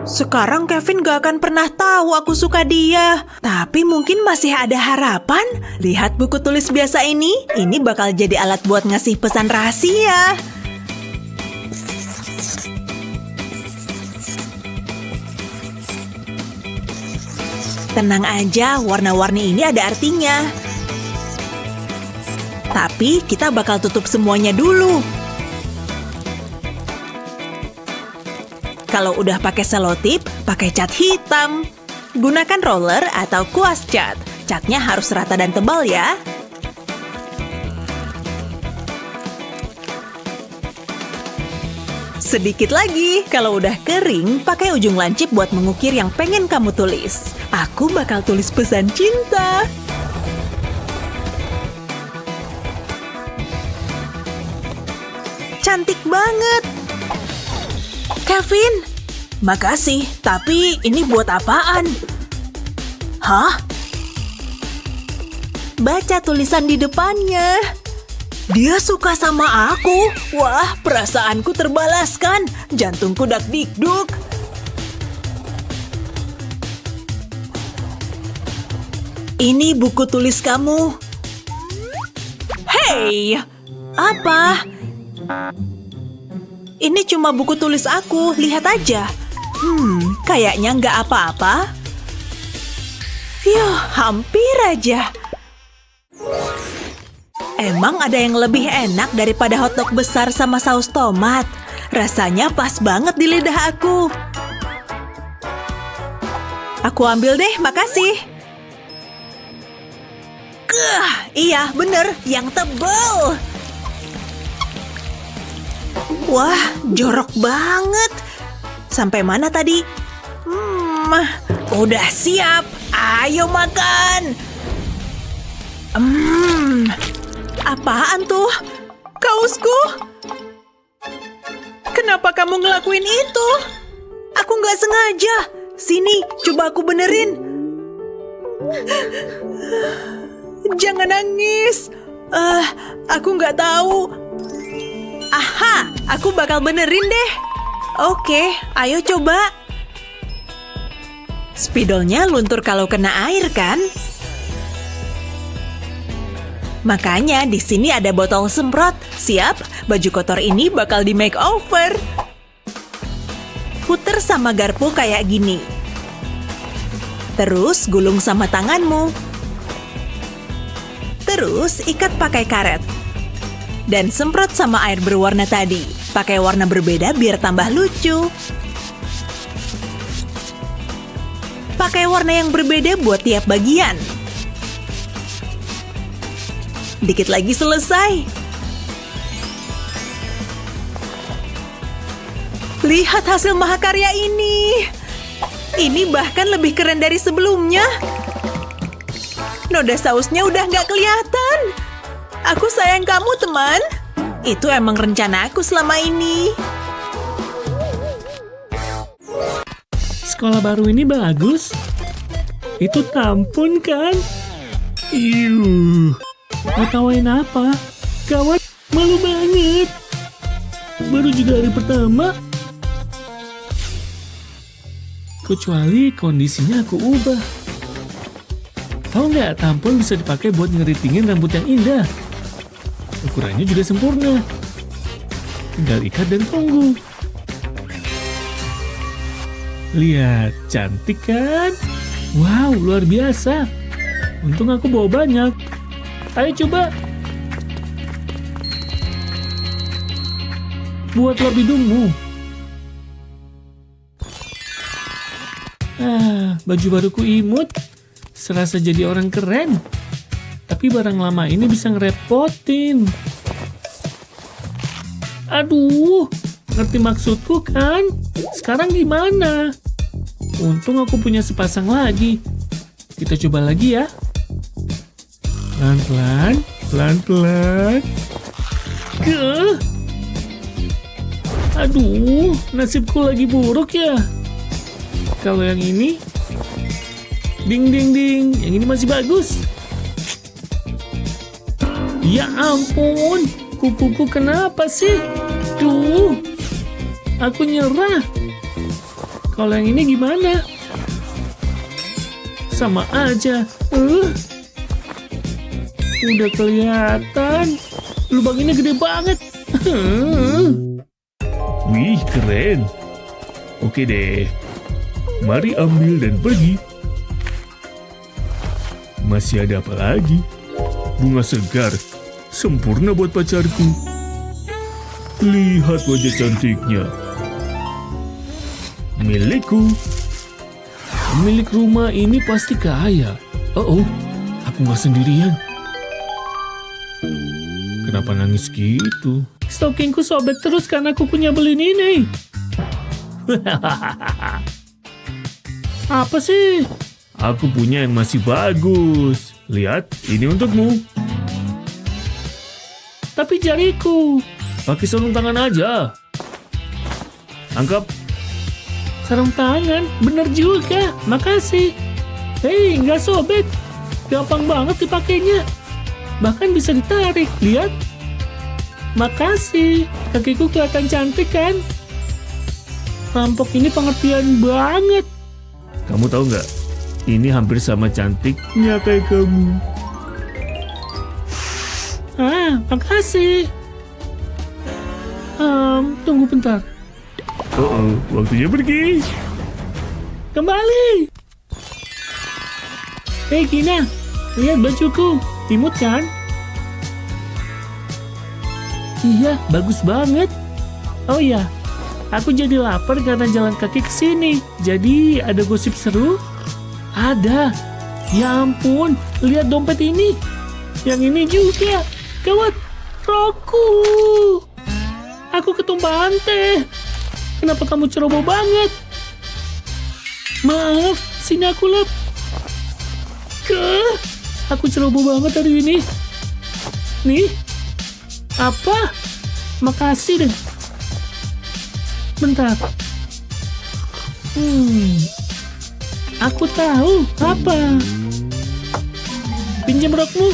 Sekarang Kevin gak akan pernah tahu aku suka dia. Tapi mungkin masih ada harapan. Lihat buku tulis biasa ini. Ini bakal jadi alat buat ngasih pesan rahasia. Tenang aja, warna-warni ini ada artinya. Tapi kita bakal tutup semuanya dulu. Kalau udah pakai selotip, pakai cat hitam. Gunakan roller atau kuas cat. Catnya harus rata dan tebal ya. Sedikit lagi, kalau udah kering, pakai ujung lancip buat mengukir yang pengen kamu tulis. Aku bakal tulis pesan cinta. Cantik banget. Kevin, makasih, tapi ini buat apaan? Hah? Baca tulisan di depannya. Dia suka sama aku. Wah, perasaanku terbalaskan. Jantungku dak-dikduk. Ini buku tulis kamu. Hei, apa? Ini cuma buku tulis aku, lihat aja. Kayaknya nggak apa-apa. Hampir aja. Emang ada yang lebih enak daripada hotdog besar sama saus tomat? Rasanya pas banget di lidah aku. Aku ambil deh, makasih. Iya, bener, yang tebal. Wah, jorok banget. Sampai mana tadi? Udah siap. Ayo makan. Apaan tuh? Kaosku? Kenapa kamu ngelakuin itu? Aku nggak sengaja. Sini, coba aku benerin. Jangan nangis. Aku nggak tahu. Aha, aku bakal benerin deh. Oke, ayo coba. Spidolnya luntur kalau kena air kan? Makanya di sini ada botol semprot. Siap, baju kotor ini bakal di makeover. Puter sama garpu kayak gini. Terus gulung sama tanganmu. Terus ikat pakai karet. Dan semprot sama air berwarna tadi. Pakai warna berbeda biar tambah lucu. Pakai warna yang berbeda buat tiap bagian. Dikit lagi selesai. Lihat hasil mahakarya ini. Ini bahkan lebih keren dari sebelumnya. Noda sausnya udah nggak kelihatan. Aku sayang kamu, teman. Itu emang rencana aku selama ini. Sekolah baru ini bagus. Itu tampun kan? Mau tawain apa? Gawat, malu banget. Baru juga hari pertama. Kecuali kondisinya aku ubah. Tahu nggak, tampon bisa dipakai buat ngeritingin rambut yang indah. Ukurannya juga sempurna. Tinggal ikat dan tunggu. Lihat, cantik kan? Wow, luar biasa. Untung aku bawa banyak. Ayo coba. Buatlah bidungmu. Baju baruku imut. Serasa jadi orang keren. Tapi barang lama ini bisa ngerepotin. Aduh, ngerti maksudku kan? Sekarang gimana? Untung aku punya sepasang lagi. Kita coba lagi ya. Pelan-pelan, pelan-pelan. Aduh, nasibku lagi buruk ya. Kalau yang ini, Ding ding ding, yang ini masih bagus. Ya ampun, kukuku kenapa sih? Duh, aku nyerah. Kalau yang ini gimana? Sama aja. Udah kelihatan. Lubang ini gede banget. Wih, keren. Oke deh. Mari ambil dan pergi. Masih ada apa lagi? Bunga segar. Sempurna buat pacarku. Lihat wajah cantiknya. Milikku. Milik rumah ini pasti kaya. Oh, aku nggak sendirian. Kenapa nangis gitu? Stokingku sobek terus karena kukunya belin ini. Apa sih? Aku punya yang masih bagus. Lihat, ini untukmu. Tapi jariku. Pakai sarung tangan aja. Angkap. Sarung tangan? Bener juga. Makasih. Hei, nggak sobek. Gampang banget dipakainya. Bahkan bisa ditarik. Lihat. Makasih. Kakiku kelihatan cantik kan? Rampok ini pengertian banget. Kamu tahu nggak? Ini hampir sama cantiknya kayak kamu. Makasih. Tunggu bentar. Waktunya pergi. Kembali. Hei Gina, lihat bajuku. Imut kan? Iya, bagus banget. Oh ya, aku jadi lapar karena jalan kaki ke sini. Jadi ada gosip seru? Ada. Ya ampun, lihat dompet ini. Yang ini juga. Gawat, rokku. Aku ketumpahan teh. Kenapa kamu ceroboh banget? Maaf, sini aku lap. Aku ceroboh banget hari ini. Nih. Apa? Makasih deh. Bentar. Aku tahu. Apa? Pinjam rokmu.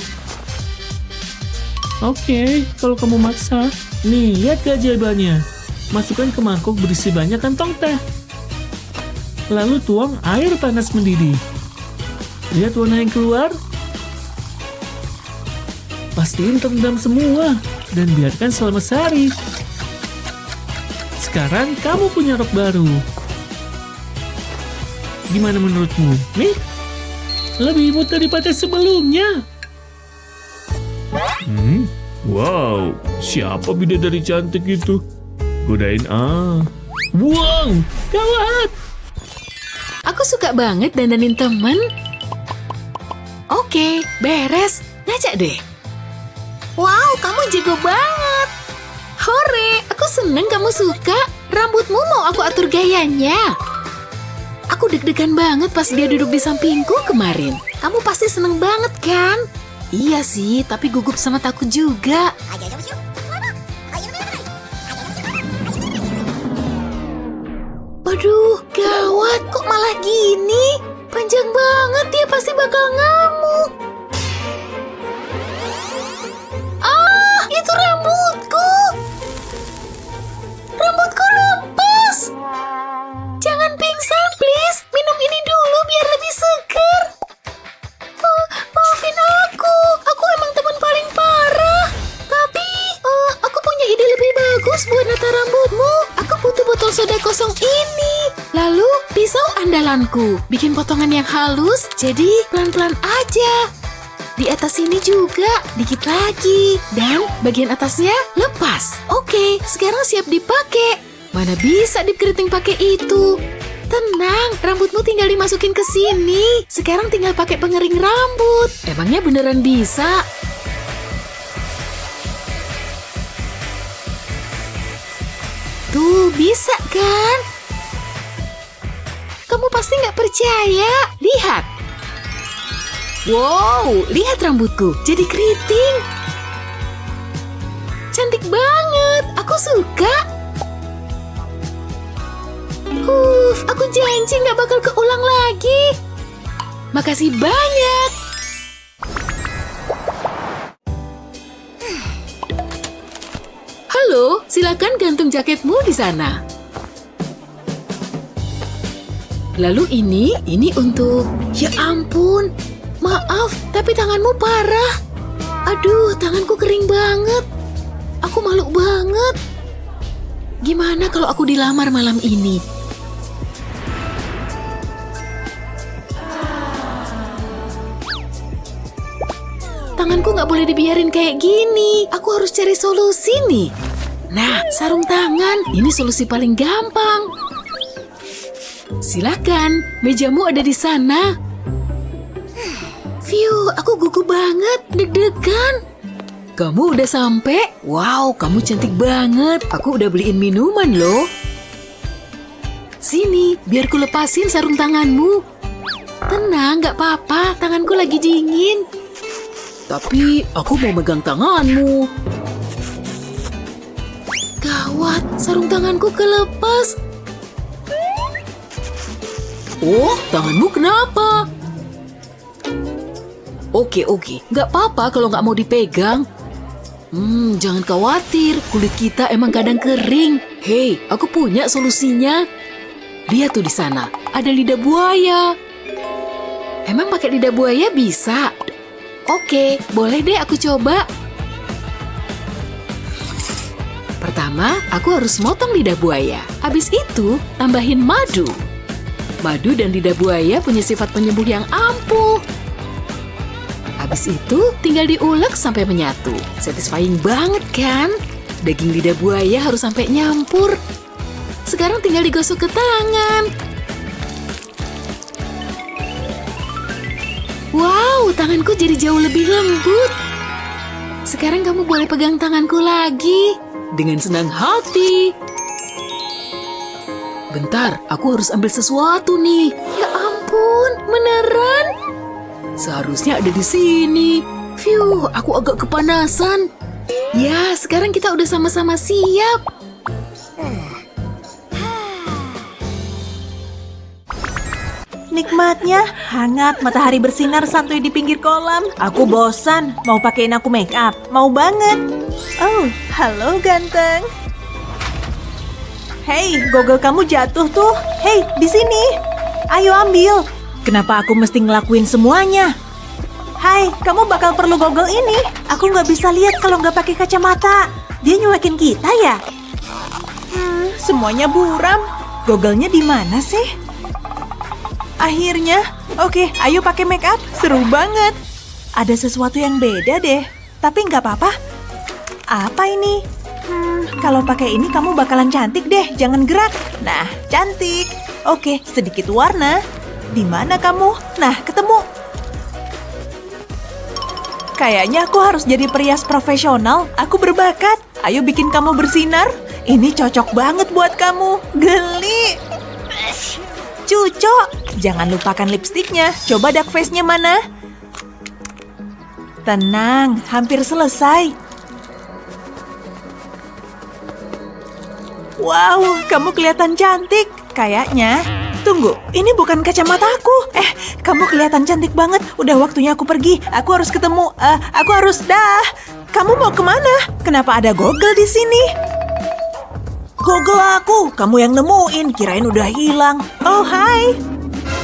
Oke, kalau kamu maksa. Nih, lihat keajaibannya. Masukkan ke mangkuk berisi banyak kantong teh. Lalu tuang air panas mendidih. Lihat warna yang keluar. Pastiin terendam semua. Dan biarkan selama sehari. Sekarang kamu punya rok baru. Gimana menurutmu? Nih, lebih imut daripada sebelumnya. Wow, siapa bidadari cantik itu? Godain Wow, gawat. Aku suka banget dandanin temen. Oke, beres. Ngajak deh. Wow, kamu jago banget. Hore, aku seneng kamu suka. Rambutmu mau aku atur gayanya. Aku deg-degan banget pas dia duduk di sampingku kemarin. Kamu pasti seneng banget kan? Iya sih, tapi gugup sama takut juga. Waduh, gawat, kok malah gini? Panjang banget, dia pasti bakal ngamuk. Itu rambutku. Rambutku lepas. Jangan pingsan, please. Minum ini dulu biar lebih segar. Maafin aku. Aku emang teman paling parah. Tapi, aku punya ide lebih bagus buat nata rambutmu. Aku butuh botol soda kosong ini. Lalu, pisau andalanku. Bikin potongan yang halus, jadi pelan-pelan aja. Di atas sini juga, dikit lagi. Dan bagian atasnya lepas. Oke, sekarang siap dipakai. Mana bisa dip keriting pakai itu? Tenang, rambutmu tinggal dimasukin ke sini. Sekarang tinggal pakai pengering rambut. Emangnya beneran bisa? Tuh, bisa kan? Kamu pasti nggak percaya. Lihat. Wow, lihat rambutku. Jadi keriting. Cantik banget. Aku suka. Aku janji nggak bakal keulang lagi. Makasih banyak. Halo, silakan gantung jaketmu di sana. Lalu ini untuk... Ya ampun, maaf, tapi tanganmu parah. Aduh, tanganku kering banget. Aku malu banget. Gimana kalau aku dilamar malam ini? Tanganku nggak boleh dibiarin kayak gini. Aku harus cari solusi nih. Nah, sarung tangan. Ini solusi paling gampang. Silakan, mejamu ada di sana. Phew, aku gugup banget, deg-degan. Kamu udah sampai? Wow, kamu cantik banget. Aku udah beliin minuman loh. Sini, biar ku lepasin sarung tanganmu. Tenang, nggak apa-apa. Tanganku lagi dingin. Tapi aku mau megang tanganmu. Gawat, sarung tanganku kelepas. Oh, tanganmu kenapa? Oke, nggak apa-apa kalau nggak mau dipegang. Jangan khawatir, kulit kita emang kadang kering. Hei, aku punya solusinya. Lihat tuh di sana, ada lidah buaya. Emang pakai lidah buaya bisa? Oke, boleh deh aku coba. Pertama, aku harus motong lidah buaya. Habis itu, tambahin madu. Madu dan lidah buaya punya sifat penyembuh yang ampuh. Habis itu, tinggal diulek sampai menyatu. Satisfying banget kan? Daging lidah buaya harus sampai nyampur. Sekarang tinggal digosok ke tangan. Wow, tanganku jadi jauh lebih lembut. Sekarang kamu boleh pegang tanganku lagi. Dengan senang hati. Bentar, aku harus ambil sesuatu nih. Ya ampun, beneran? Seharusnya ada di sini. Phew, aku agak kepanasan. Ya, sekarang kita udah sama-sama siap. Nikmatnya, hangat matahari bersinar santuy di pinggir kolam. Aku bosan, mau pakein aku make up. Mau banget. Oh, halo ganteng. Hei, gogol kamu jatuh tuh. Hei, di sini. Ayo ambil. Kenapa aku mesti ngelakuin semuanya? Hai, kamu bakal perlu gogol ini. Aku nggak bisa lihat kalau nggak pakai kacamata. Dia nyuekin kita ya? Semuanya buram. Gogolnya di mana sih? Akhirnya, oke, ayo pakai make up. Seru banget. Ada sesuatu yang beda deh. Tapi nggak apa-apa. Apa ini? Kalau pakai ini kamu bakalan cantik deh. Jangan gerak. Nah, cantik. Oke, sedikit warna. Di mana kamu? Nah, ketemu. Kayaknya aku harus jadi perias profesional. Aku berbakat. Ayo bikin kamu bersinar. Ini cocok banget buat kamu. Geli. Cuco. Jangan lupakan lipstiknya. Coba dark face-nya mana? Tenang, hampir selesai. Wow, kamu kelihatan cantik. Kayaknya. Tunggu, ini bukan kacamataku. Kamu kelihatan cantik banget. Udah waktunya aku pergi. Aku harus ketemu. Aku harus dah. Kamu mau kemana? Kenapa ada gogol di sini? Gogol aku. Kamu yang nemuin. Kirain udah hilang. Oh, hai.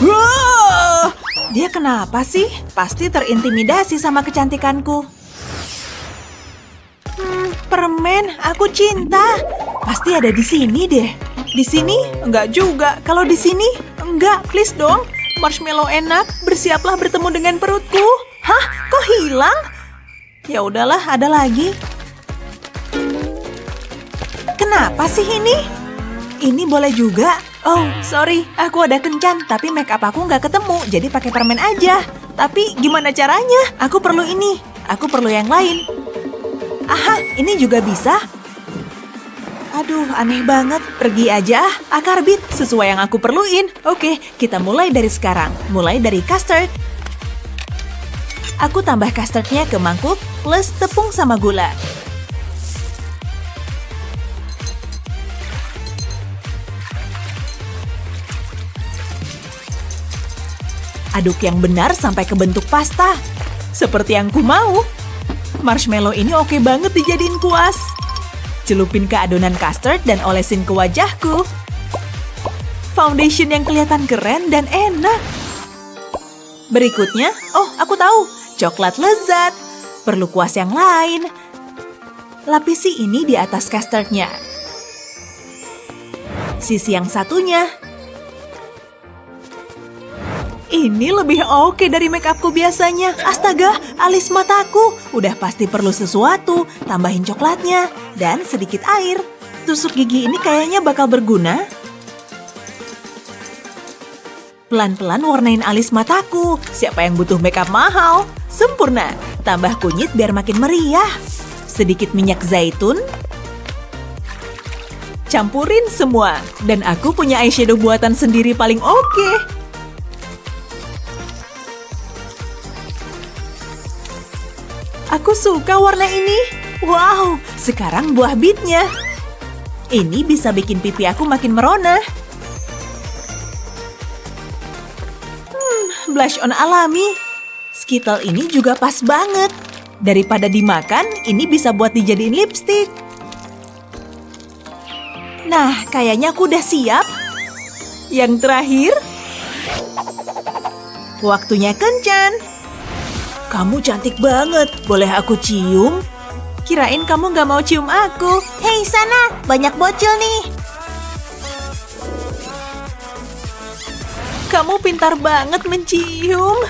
Wow! Dia kenapa sih? Pasti terintimidasi sama kecantikanku. Permen, aku cinta. Pasti ada di sini deh. Di sini? Enggak juga. Kalau di sini? Enggak, please dong. Marshmallow enak. Bersiaplah bertemu dengan perutku. Hah? Kok hilang? Ya udahlah, ada lagi. Kenapa sih ini? Ini boleh juga. Oh, sorry. Aku ada kencan, tapi make up aku nggak ketemu. Jadi pakai permen aja. Tapi gimana caranya? Aku perlu ini. Aku perlu yang lain. Aha, ini juga bisa. Aduh, aneh banget. Pergi aja. Akarbit, sesuai yang aku perluin. Oke, kita mulai dari sekarang. Mulai dari custard. Aku tambah custardnya ke mangkuk plus tepung sama gula. Aduk yang benar sampai ke bentuk pasta. Seperti yang ku mau. Marshmallow ini oke banget dijadiin kuas. Celupin ke adonan custard dan olesin ke wajahku. Foundation yang kelihatan keren dan enak. Berikutnya, aku tahu. Coklat lezat. Perlu kuas yang lain. Lapisi ini di atas custardnya. Sisi yang satunya. Ini lebih oke dari make upku biasanya. Astaga, alis mataku. Udah pasti perlu sesuatu. Tambahin coklatnya. Dan sedikit air. Tusuk gigi ini kayaknya bakal berguna. Pelan-pelan warnain alis mataku. Siapa yang butuh make up mahal? Sempurna. Tambah kunyit biar makin meriah. Sedikit minyak zaitun. Campurin semua. Dan aku punya eyeshadow buatan sendiri paling oke. Aku suka warna ini. Wow, sekarang buah bitnya. Ini bisa bikin pipi aku makin merona. Blush on alami. Skittle ini juga pas banget. Daripada dimakan, ini bisa buat dijadiin lipstick. Nah, kayaknya aku udah siap. Yang terakhir, waktunya kencan. Kamu cantik banget, boleh aku cium? Kirain kamu gak mau cium aku. Hei sana, banyak bocil nih. Kamu pintar banget mencium.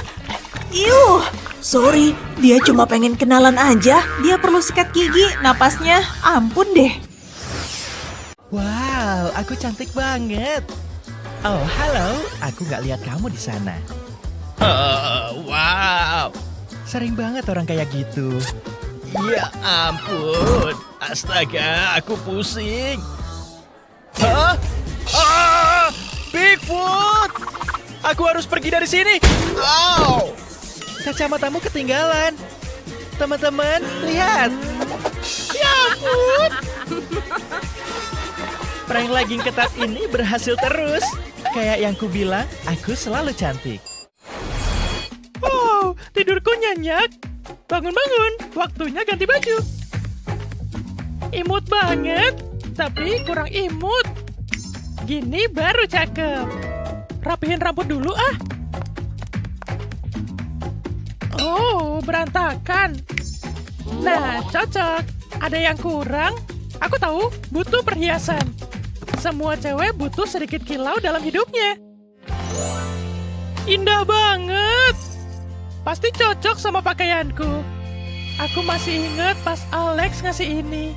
Iuh, sorry, dia cuma pengen kenalan aja. Dia perlu sikat gigi, napasnya ampun deh. Wow, aku cantik banget. Oh, halo, aku gak lihat kamu di sana. Wow, sering banget orang kayak gitu. Ya ampun, astaga, aku pusing. Hah? Bigfoot! Aku harus pergi dari sini. Oh, kacamatamu ketinggalan. Teman-teman, lihat. Ya ampun. Prank legging ketat ini berhasil terus. Kayak yang ku bilang, aku selalu cantik. Oh, tidurku nyenyak. Bangun-bangun, waktunya ganti baju. Imut banget, tapi kurang imut. Gini baru cakep. Rapihin rambut dulu ah. Oh, berantakan. Nah, cocok. Ada yang kurang? Aku tahu, butuh perhiasan. Semua cewek butuh sedikit kilau dalam hidupnya. Indah banget. Pasti cocok sama pakaianku. Aku masih ingat pas Alex ngasih ini.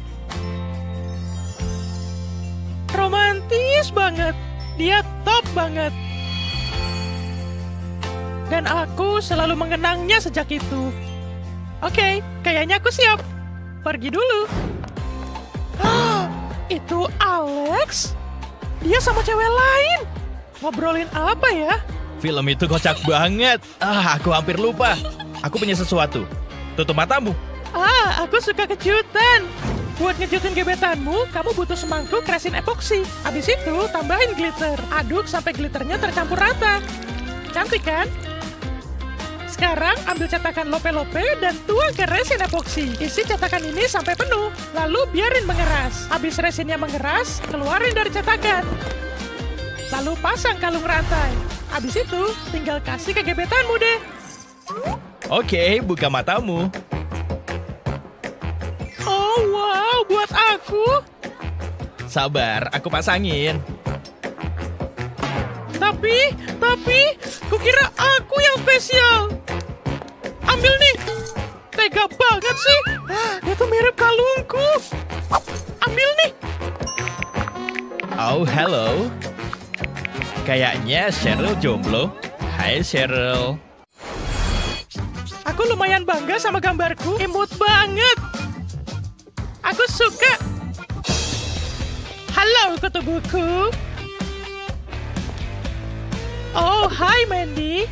Romantis banget. Dia top banget. Dan aku selalu mengenangnya sejak itu. Oke, kayaknya aku siap. Pergi dulu. Itu Alex? Dia sama cewek lain. Ngobrolin apa ya? Film itu kocak banget. Aku hampir lupa. Aku punya sesuatu. Tutup matamu. Aku suka kejutan. Buat ngejutin gebetanmu, kamu butuh semangkuk resin epoksi. Habis itu, tambahin glitter. Aduk sampai glitternya tercampur rata. Cantik kan? Sekarang ambil cetakan lope-lope dan tuang ke resin epoksi. Isi cetakan ini sampai penuh. Lalu biarin mengeras. Habis resinnya mengeras, keluarin dari cetakan. Lalu pasang kalung rantai. Habis itu, tinggal kasih ke gebetanmu deh. Oke, buka matamu. Oh wow, buat aku. Sabar, aku pasangin. Tapi, kukira aku yang spesial. Ambil nih. Tega banget sih. Itu mirip kalungku. Ambil nih. Oh, hello. Kayaknya Cheryl jomblo. Hai, Cheryl. Aku lumayan bangga sama gambarku. Imut banget. Aku suka. Halo, kutu buku. Oh, hai Mandy.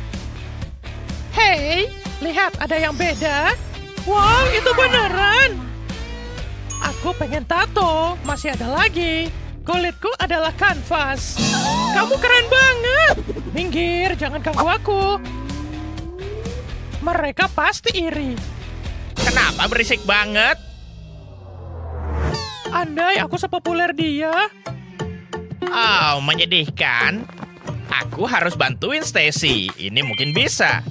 Hey, lihat ada yang beda. Wow, itu beneran. Aku pengen tato. Masih ada lagi. Kulitku adalah kanvas. Kamu keren banget. Minggir, jangan ganggu aku. Mereka pasti iri. Kenapa berisik banget? Andai aku sepopuler dia. Oh, menyedihkan. Aku harus bantuin Stacy. Ini mungkin bisa.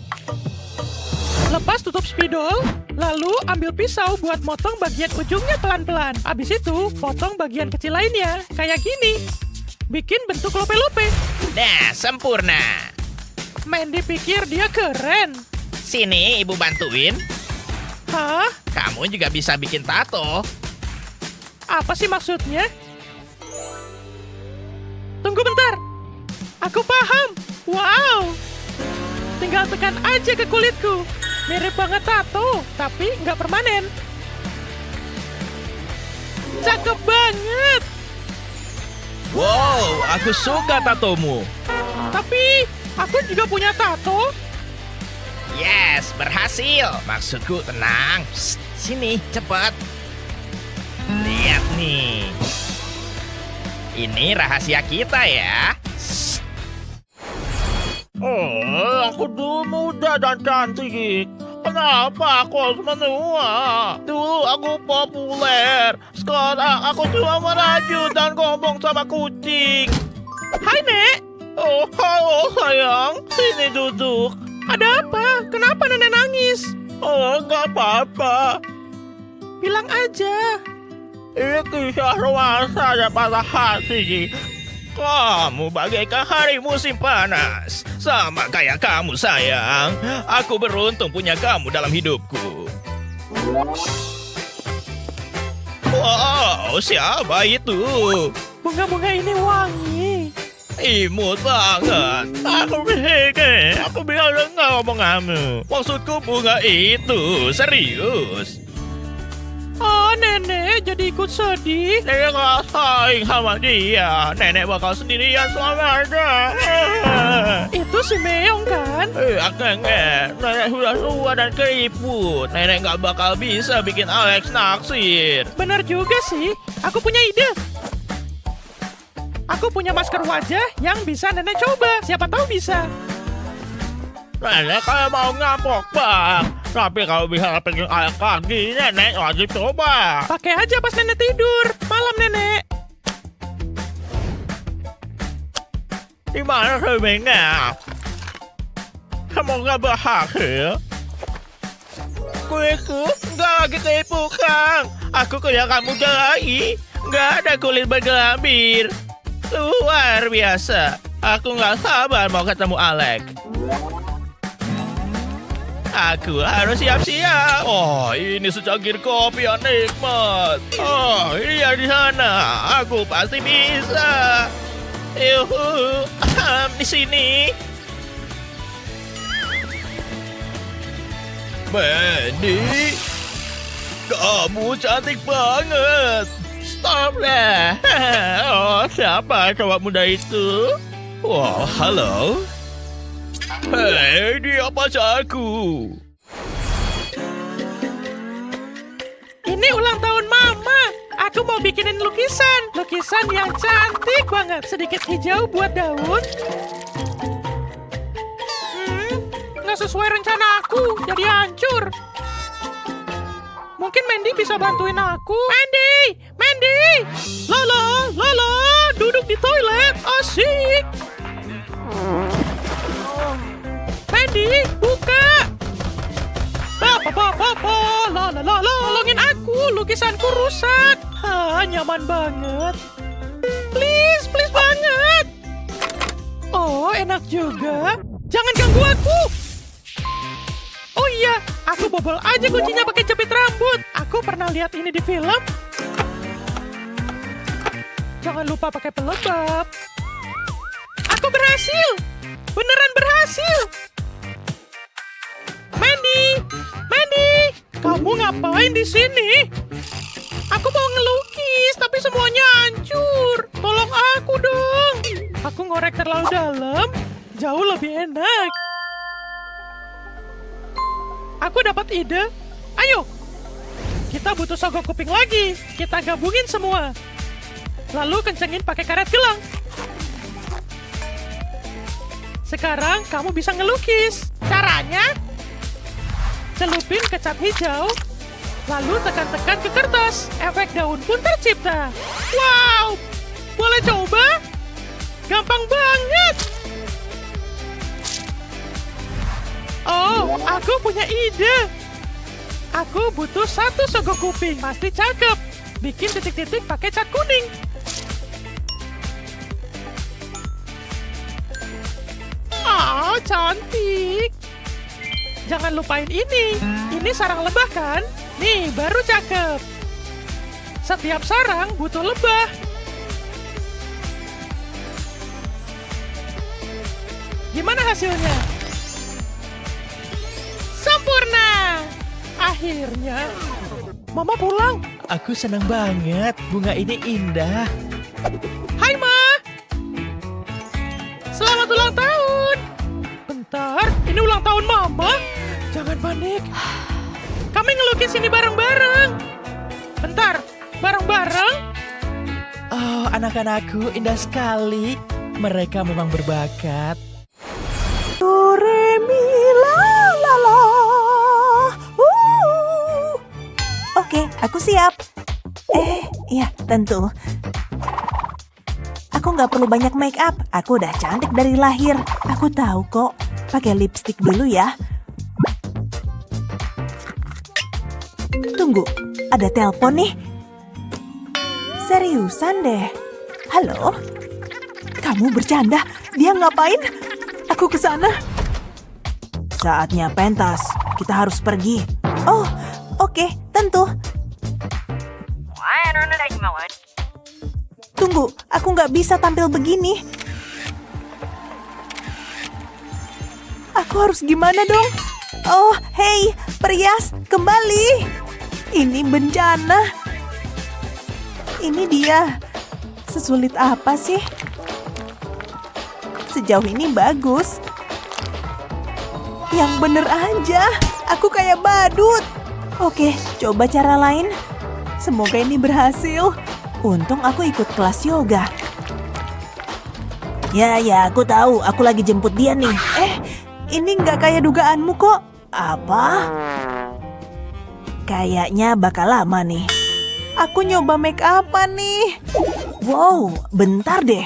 Lepas tutup spidol, lalu ambil pisau buat motong bagian ujungnya pelan-pelan. Abis itu, potong bagian kecil lainnya, kayak gini. Bikin bentuk lope-lope. Nah, sempurna. Mandy pikir dia keren. Sini, ibu bantuin. Hah? Kamu juga bisa bikin tato. Apa sih maksudnya? Tunggu bentar. Aku paham. Wow. Tinggal tekan aja ke kulitku. Mirip banget tato, tapi nggak permanen. Cakep banget. Wow, aku suka tatomu. Tapi aku juga punya tato. Yes, berhasil. Maksudku tenang. Psst, sini, cepat. Lihat nih. Ini rahasia kita ya. Shh. Oh, aku dulu muda dan cantik. Kenapa aku harus menua? Dulu aku populer. Sekarang aku cuma merajut dan ngomong sama kucing. Hai, Nek. Oh, halo sayang. Sini duduk. Ada apa? Kenapa nenek nangis? Oh, nggak apa-apa. Bilang aja. Ini kisah romansa dan patah hati. Kamu bagaikan hari musim panas. Sama kayak kamu, sayang. Aku beruntung punya kamu dalam hidupku. Wow, siapa itu? Bunga-bunga ini wangi. Imut banget. Aku bilang dengar omonganmu. Maksudku bunga itu serius. Oh, nenek jadi ikut sedih. Nenek nggak sayang sama dia. Nenek bakal sendirian selamanya. Itu si Meong kan? Nenek sudah tua dan keriput. Nenek nggak bakal bisa bikin Alex naksir. Bener juga sih. Aku punya ide. Aku punya masker wajah yang bisa nenek coba. Siapa tahu bisa. Nenek kayak mau ngambok, Bang. Tapi kalau bisa bikin Alex lagi, nenek wajib coba. Pakai aja pas nenek tidur. Malam, nenek. Di mana sebenarnya? Semoga berhasil. Kulitku nggak lagi ketipu, Kang. Aku kelihatan muda lagi. Nggak ada kulit bergelambir. Luar biasa. Aku nggak sabar mau ketemu Alex. Aku harus siap-siap. Oh, ini secangkir kopi yang nikmat. Oh, iya di sana. Aku pasti bisa. Yuhu, di sini. Mandy, kamu cantik banget. Stop deh. Oh, siapa cowok muda itu? Wah, halo. Hei, dia pacarku. Ini ulang tahun Mama. Aku mau bikinin lukisan. Lukisan yang cantik banget. Sedikit hijau buat daun. Nggak sesuai rencana aku. Jadi hancur. Mungkin Mandy bisa bantuin aku. Mandy! Mandy! Lala! Duduk di toilet. Asik! Mandy, buka! Tolongin aku. Lukisanku rusak. Nyaman banget. Please banget. Oh, enak juga. Jangan ganggu aku. Oh iya, aku bobol aja kuncinya pakai jepit rambut. Aku pernah lihat ini di film. Jangan lupa pakai pelembab. Aku berhasil. Beneran berhasil. Mandy, kamu ngapain di sini? Aku mau ngelukis, tapi semuanya hancur. Tolong aku dong. Aku ngorek terlalu dalam, jauh lebih enak. Aku dapat ide. Ayo, kita butuh sogok kuping lagi. Kita gabungin semua. Lalu kencengin pakai karet gelang. Sekarang kamu bisa ngelukis. Caranya, Celupin ke cat hijau, lalu tekan-tekan ke kertas. Efek daun pun tercipta. Wow! Boleh coba? Gampang banget! Oh, aku punya ide. Aku butuh 1 sogok kuping. Pasti cakep. Bikin titik-titik pakai cat kuning. Ah, cantik. Jangan lupain ini. Ini sarang lebah kan? Nih, baru cakep. Setiap sarang butuh lebah. Gimana hasilnya? Sempurna! Akhirnya, Mama pulang. Aku senang banget. Bunga ini indah. Hai, Ma! Selamat ulang tahun! Bentar, ini ulang tahun Mama. Jangan panik. Kami ngelukis ini bareng-bareng. Bentar, bareng-bareng? Oh, anak-anakku indah sekali. Mereka memang berbakat. Do, re, mi, la, la, la. Oke, aku siap. Iya, tentu. Aku nggak perlu banyak make up. Aku udah cantik dari lahir. Aku tahu kok. Pakai lipstick dulu ya. Tunggu, ada telepon nih. Seriusan deh. Halo? Kamu bercanda? Dia ngapain? Aku ke sana. Saatnya pentas. Kita harus pergi. Oh, oke, tentu. Tunggu, aku nggak bisa tampil begini. Aku harus gimana dong? Oh, hei, Perias, kembali. Ini bencana. Ini dia. Sesulit apa sih? Sejauh ini bagus. Yang bener aja. Aku kayak badut. Oke, coba cara lain. Semoga ini berhasil. Untung aku ikut kelas yoga. Ya, aku tahu. Aku lagi jemput dia nih. Ini nggak kayak dugaanmu kok. Apa? Kayaknya bakal lama nih. Aku nyoba make up-an nih. Wow, bentar deh.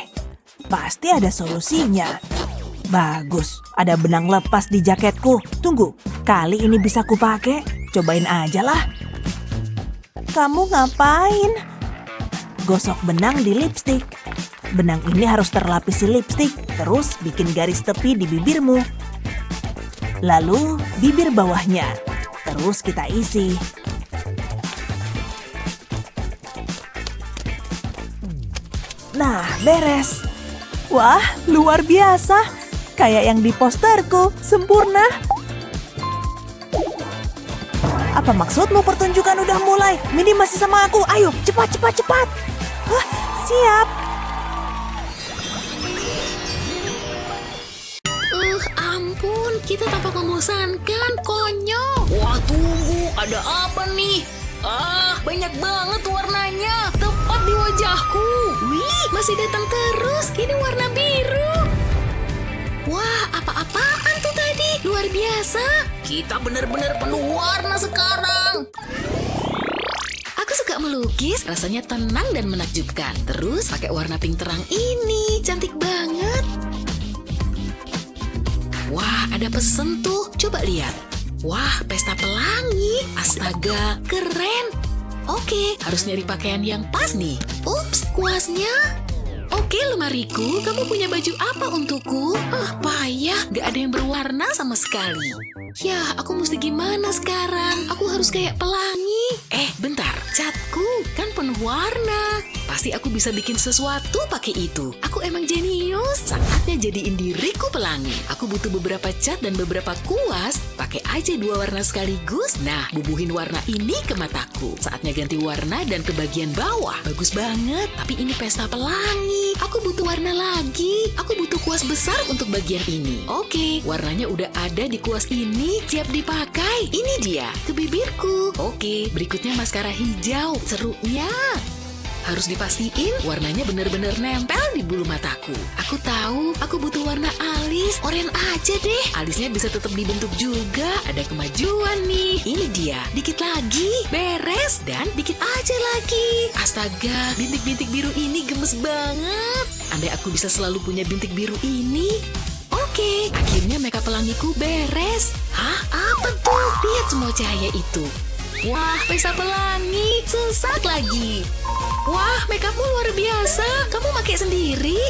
Pasti ada solusinya. Bagus, ada benang lepas di jaketku. Tunggu, kali ini bisa kupakai. Cobain aja lah. Kamu ngapain? Gosok benang di lipstik. Benang ini harus terlapisi lipstik. Terus bikin garis tepi di bibirmu. Lalu bibir bawahnya. Terus kita isi. Nah, beres. Wah, luar biasa. Kayak yang di posterku, sempurna. Apa maksudmu pertunjukan udah mulai? Mindy masih sama aku. Ayo, cepat. Hah, siap. Ampun, kita tampak membosankan, konyol. Wah, tunggu, ada apa nih? Banyak banget warnanya. Tepat di wajahku. Wih, masih datang terus. Ini warna biru. Wah, apa-apaan tuh tadi? Luar biasa. Kita benar-benar penuh warna sekarang. Aku suka melukis, rasanya tenang dan menakjubkan. Terus pakai warna pink terang ini, cantik banget. Wah, ada pesen tuh. Coba lihat. Wah, pesta pelangi. Astaga, keren. Oke, harus nyari pakaian yang pas nih. Ups, kuasnya. Oke, lemariku, kamu punya baju apa untukku? Payah, gak ada yang berwarna sama sekali. Ya, aku mesti gimana sekarang? Aku harus kayak pelangi. Bentar, catku kan penuh warna. Pasti aku bisa bikin sesuatu pakai itu. Aku emang jenius. Saatnya jadiin diriku pelangi. Aku butuh beberapa cat dan beberapa kuas. Pakai aja 2 warna sekaligus. Nah, bubuhin warna ini ke mataku. Saatnya ganti warna dan ke bagian bawah. Bagus banget, tapi ini pesta pelangi. Aku butuh warna lagi. Aku butuh kuas besar untuk bagian ini. Oke, warnanya udah ada di kuas ini. Siap dipakai. Ini dia, ke bibirku. Oke, berikutnya maskara hijau. Serunya. Harus dipastiin warnanya benar-benar nempel di bulu mataku. Aku tahu, aku butuh warna alis. Oranye aja deh. Alisnya bisa tetap dibentuk juga. Ada kemajuan nih. Ini dia. Dikit lagi. Beres. Dan dikit aja lagi. Astaga, bintik-bintik biru ini gemes banget. Andai aku bisa selalu punya bintik biru ini. Oke, akhirnya makeup pelangiku beres. Hah? Apa tuh? Lihat semua cahaya itu. Wah, pesta pelangi. Sesak lagi. Wah, makeupmu luar biasa. Kamu pakai sendiri?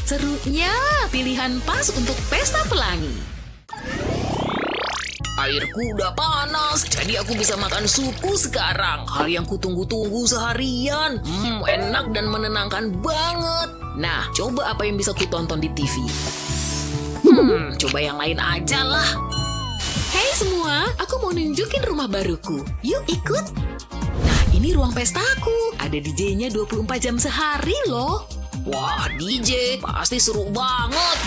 Serunya, pilihan pas untuk pesta pelangi. Airku udah panas, jadi aku bisa makan supku sekarang. Hal yang kutunggu-tunggu seharian. Enak dan menenangkan banget. Nah, coba apa yang bisa kutonton di TV. Coba yang lain aja lah. Hei semua, aku mau nunjukin rumah baruku. Yuk ikut. Nah, ini ruang pestaku. Ada DJ-nya 24 jam sehari loh. Wah, DJ, pasti seru banget.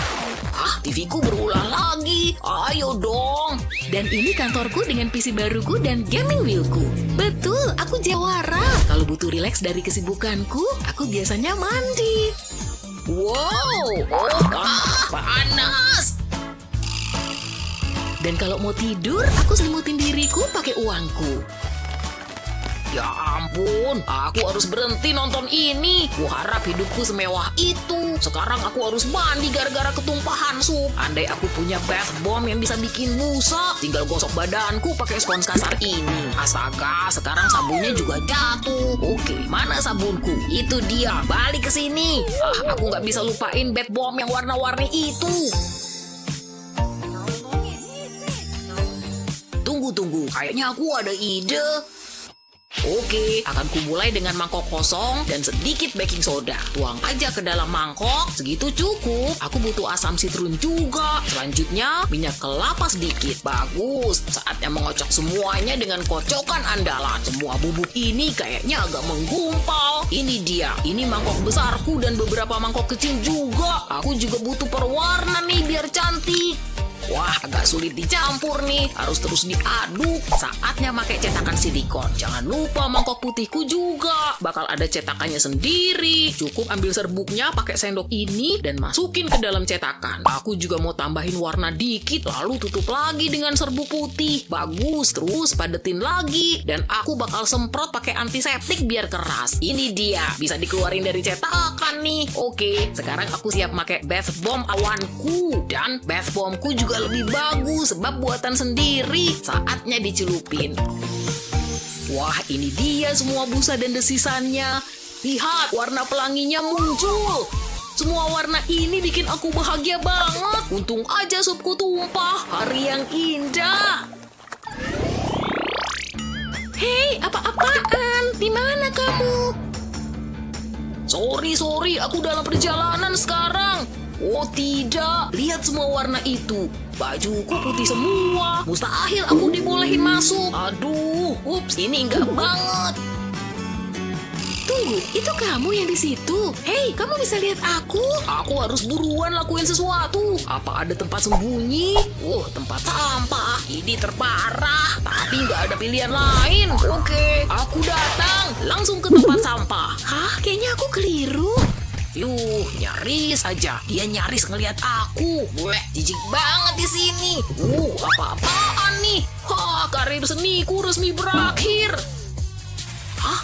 TV-ku berulah lagi. Ayo dong. Dan ini kantorku dengan PC baruku dan gaming wheelku. Betul, aku jawara. Kalau butuh rileks dari kesibukanku, aku biasanya mandi. Wow, panas. Dan kalau mau tidur, aku selimutin diriku pakai uangku. Ya ampun, aku harus berhenti nonton ini. Kuharap hidupku semewah itu. Sekarang aku harus mandi gara-gara ketumpahan sup. Andai aku punya bath bomb yang bisa bikin busa, tinggal gosok badanku pakai spons kasar ini. Astaga, sekarang sabunnya juga jatuh. Oke, mana sabunku? Itu dia, balik ke sini. Aku nggak bisa lupain bath bomb yang warna-warni itu. Tunggu, kayaknya aku ada ide. Oke, akan kumulai dengan mangkok kosong dan sedikit baking soda. Tuang aja ke dalam mangkok, segitu cukup. Aku butuh asam sitrun juga. Selanjutnya, minyak kelapa sedikit. Bagus, saatnya mengocok semuanya dengan kocokan andalan. Semua bubuk ini kayaknya agak menggumpal. Ini dia, ini mangkok besarku dan beberapa mangkok kecil juga. Aku juga butuh perwarna nih biar cantik. Wah, agak sulit dicampur nih. Harus terus diaduk. Saatnya pakai cetakan silikon. Jangan lupa mangkok putihku juga. Bakal ada cetakannya sendiri. Cukup ambil serbuknya pakai sendok ini dan masukin ke dalam cetakan. Aku juga mau tambahin warna dikit, lalu tutup lagi dengan serbuk putih. Bagus, terus padetin lagi. Dan aku bakal semprot pakai antiseptik biar keras. Ini dia, bisa dikeluarin dari cetakan nih. Oke, sekarang aku siap pakai bath bomb awanku. Dan bath bombku juga lebih bagus sebab buatan sendiri. Saatnya dicelupin. Wah, ini dia semua busa dan desisannya. Lihat, warna pelanginya muncul. Semua warna ini bikin aku bahagia banget. Untung aja supku tumpah. Hari yang indah. Hei, apa-apaan? Di mana kamu? Sorry, aku dalam perjalanan sekarang. Oh tidak, lihat semua warna itu. Bajuku putih semua. Mustahil aku dibolehin masuk. Aduh, ups, ini enggak banget. Tunggu, itu kamu yang di situ? Hei, kamu bisa lihat aku? Aku harus buruan lakuin sesuatu. Apa ada tempat sembunyi? Tempat sampah. Ini terparah, tapi nggak ada pilihan lain. Oke, aku datang langsung ke tempat sampah. Hah, kayaknya aku keliru. Nyaris aja. Dia nyaris ngelihat aku. Jijik banget di sini. Apa-apaan nih? Karir seniku resmi berakhir.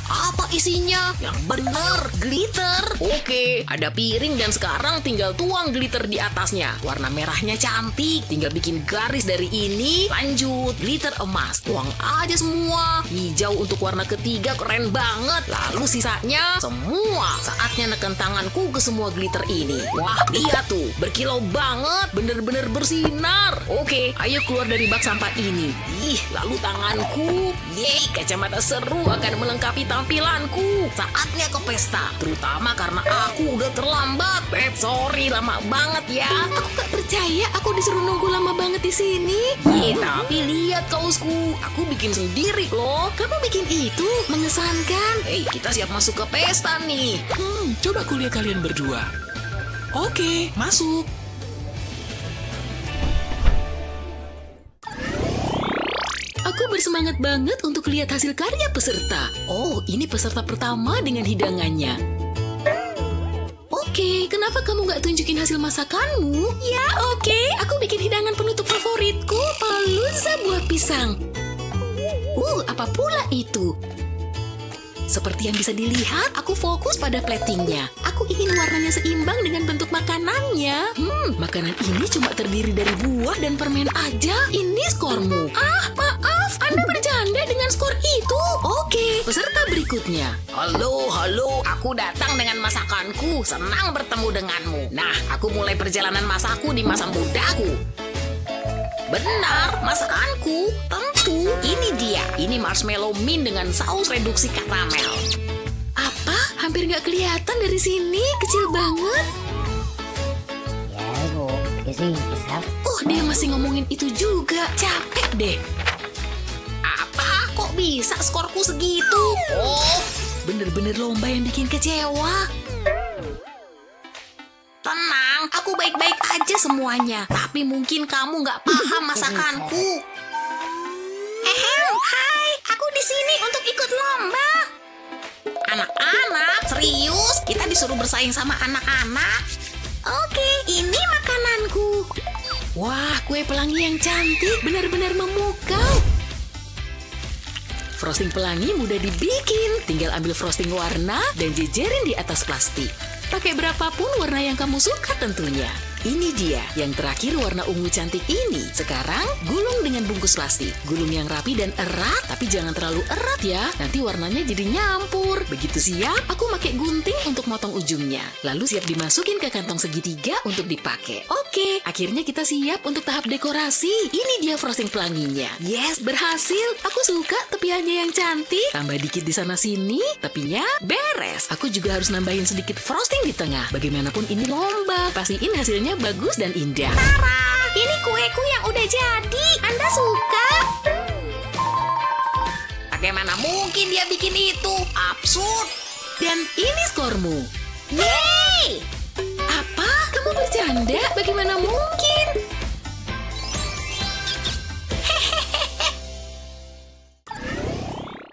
Apa isinya? Yang bener, glitter. Oke, ada piring dan sekarang tinggal tuang glitter di atasnya. Warna merahnya cantik, tinggal bikin garis dari ini. Lanjut, glitter emas. Tuang aja semua. Hijau untuk warna ketiga, keren banget. Lalu sisanya semua. Saatnya neken tanganku ke semua glitter ini. Wah, lihat tuh, berkilau banget, bener-bener bersinar. Oke, ayo keluar dari bak sampah ini. Lalu tanganku. Yeay, kacamata seru akan melengkapi tampilanku. Saatnya ke pesta, terutama karena aku udah terlambat. Sorry, lama banget ya. Aku gak percaya aku disuruh nunggu lama banget di sini. Tapi lihat kaosku, aku bikin sendiri loh. Kamu bikin itu? Mengesankan. Kita siap masuk ke pesta nih. Coba kuliah kalian berdua. Oke, masuk. Aku Aku bersemangat banget untuk lihat hasil karya peserta. Oh, ini peserta pertama dengan hidangannya. Oke, kenapa kamu nggak tunjukin hasil masakanmu? Ya, oke. Aku bikin hidangan penutup favoritku, paluza buah pisang. Apa pula itu? Seperti yang bisa dilihat, aku fokus pada platingnya. Aku ingin warnanya seimbang dengan bentuk makanannya. Makanan ini cuma terdiri dari buah dan permen aja. Ini skormu. Maaf, Anda bercanda dengan skor itu. Oke, peserta berikutnya. Halo, aku datang dengan masakanku. Senang bertemu denganmu. Nah, aku mulai perjalanan masakku di masa mudaku. Benar, masakanku. Tentu, ini dia. Ini marshmallow mint dengan saus reduksi karamel. Apa? Hampir nggak kelihatan dari sini. Kecil banget. Oh, dia masih ngomongin itu juga. Capek deh. Apa? Kok bisa skorku segitu? Oh, Bener-bener lomba yang bikin kecewa. tenang. Aku baik-baik aja semuanya. Tapi mungkin kamu nggak paham masakanku. Hai, aku di sini untuk ikut lomba. Anak-anak, serius? Kita disuruh bersaing sama anak-anak? Oke, ini makananku. Wah, kue pelangi yang cantik. Benar-benar memukau. Frosting pelangi mudah dibikin. Tinggal ambil frosting warna dan jejerin di atas plastik. Pakai berapapun warna yang kamu suka tentunya. Ini dia, yang terakhir warna ungu cantik ini. Sekarang, gulung dengan bungkus plastik. Gulung yang rapi dan erat, tapi jangan terlalu erat ya. Nanti warnanya jadi nyampur. Begitu siap, aku pakai gunting untuk motong ujungnya. Lalu siap dimasukin ke kantong segitiga untuk dipakai. Oke, akhirnya kita siap untuk tahap dekorasi. Ini dia frosting pelanginya. Yes, berhasil. Aku suka tepiannya yang cantik. Tambah dikit di sana-sini, tepinya beres. Aku juga harus nambahin sedikit frosting di tengah. Bagaimanapun ini lomba. Pastiin hasilnya bagus dan indah. Tara, ini kueku yang udah jadi. Anda suka? Bagaimana mungkin dia bikin itu? Absurd. Dan ini skormu. Yeay! Apa? Kamu bercanda? Bagaimana mungkin?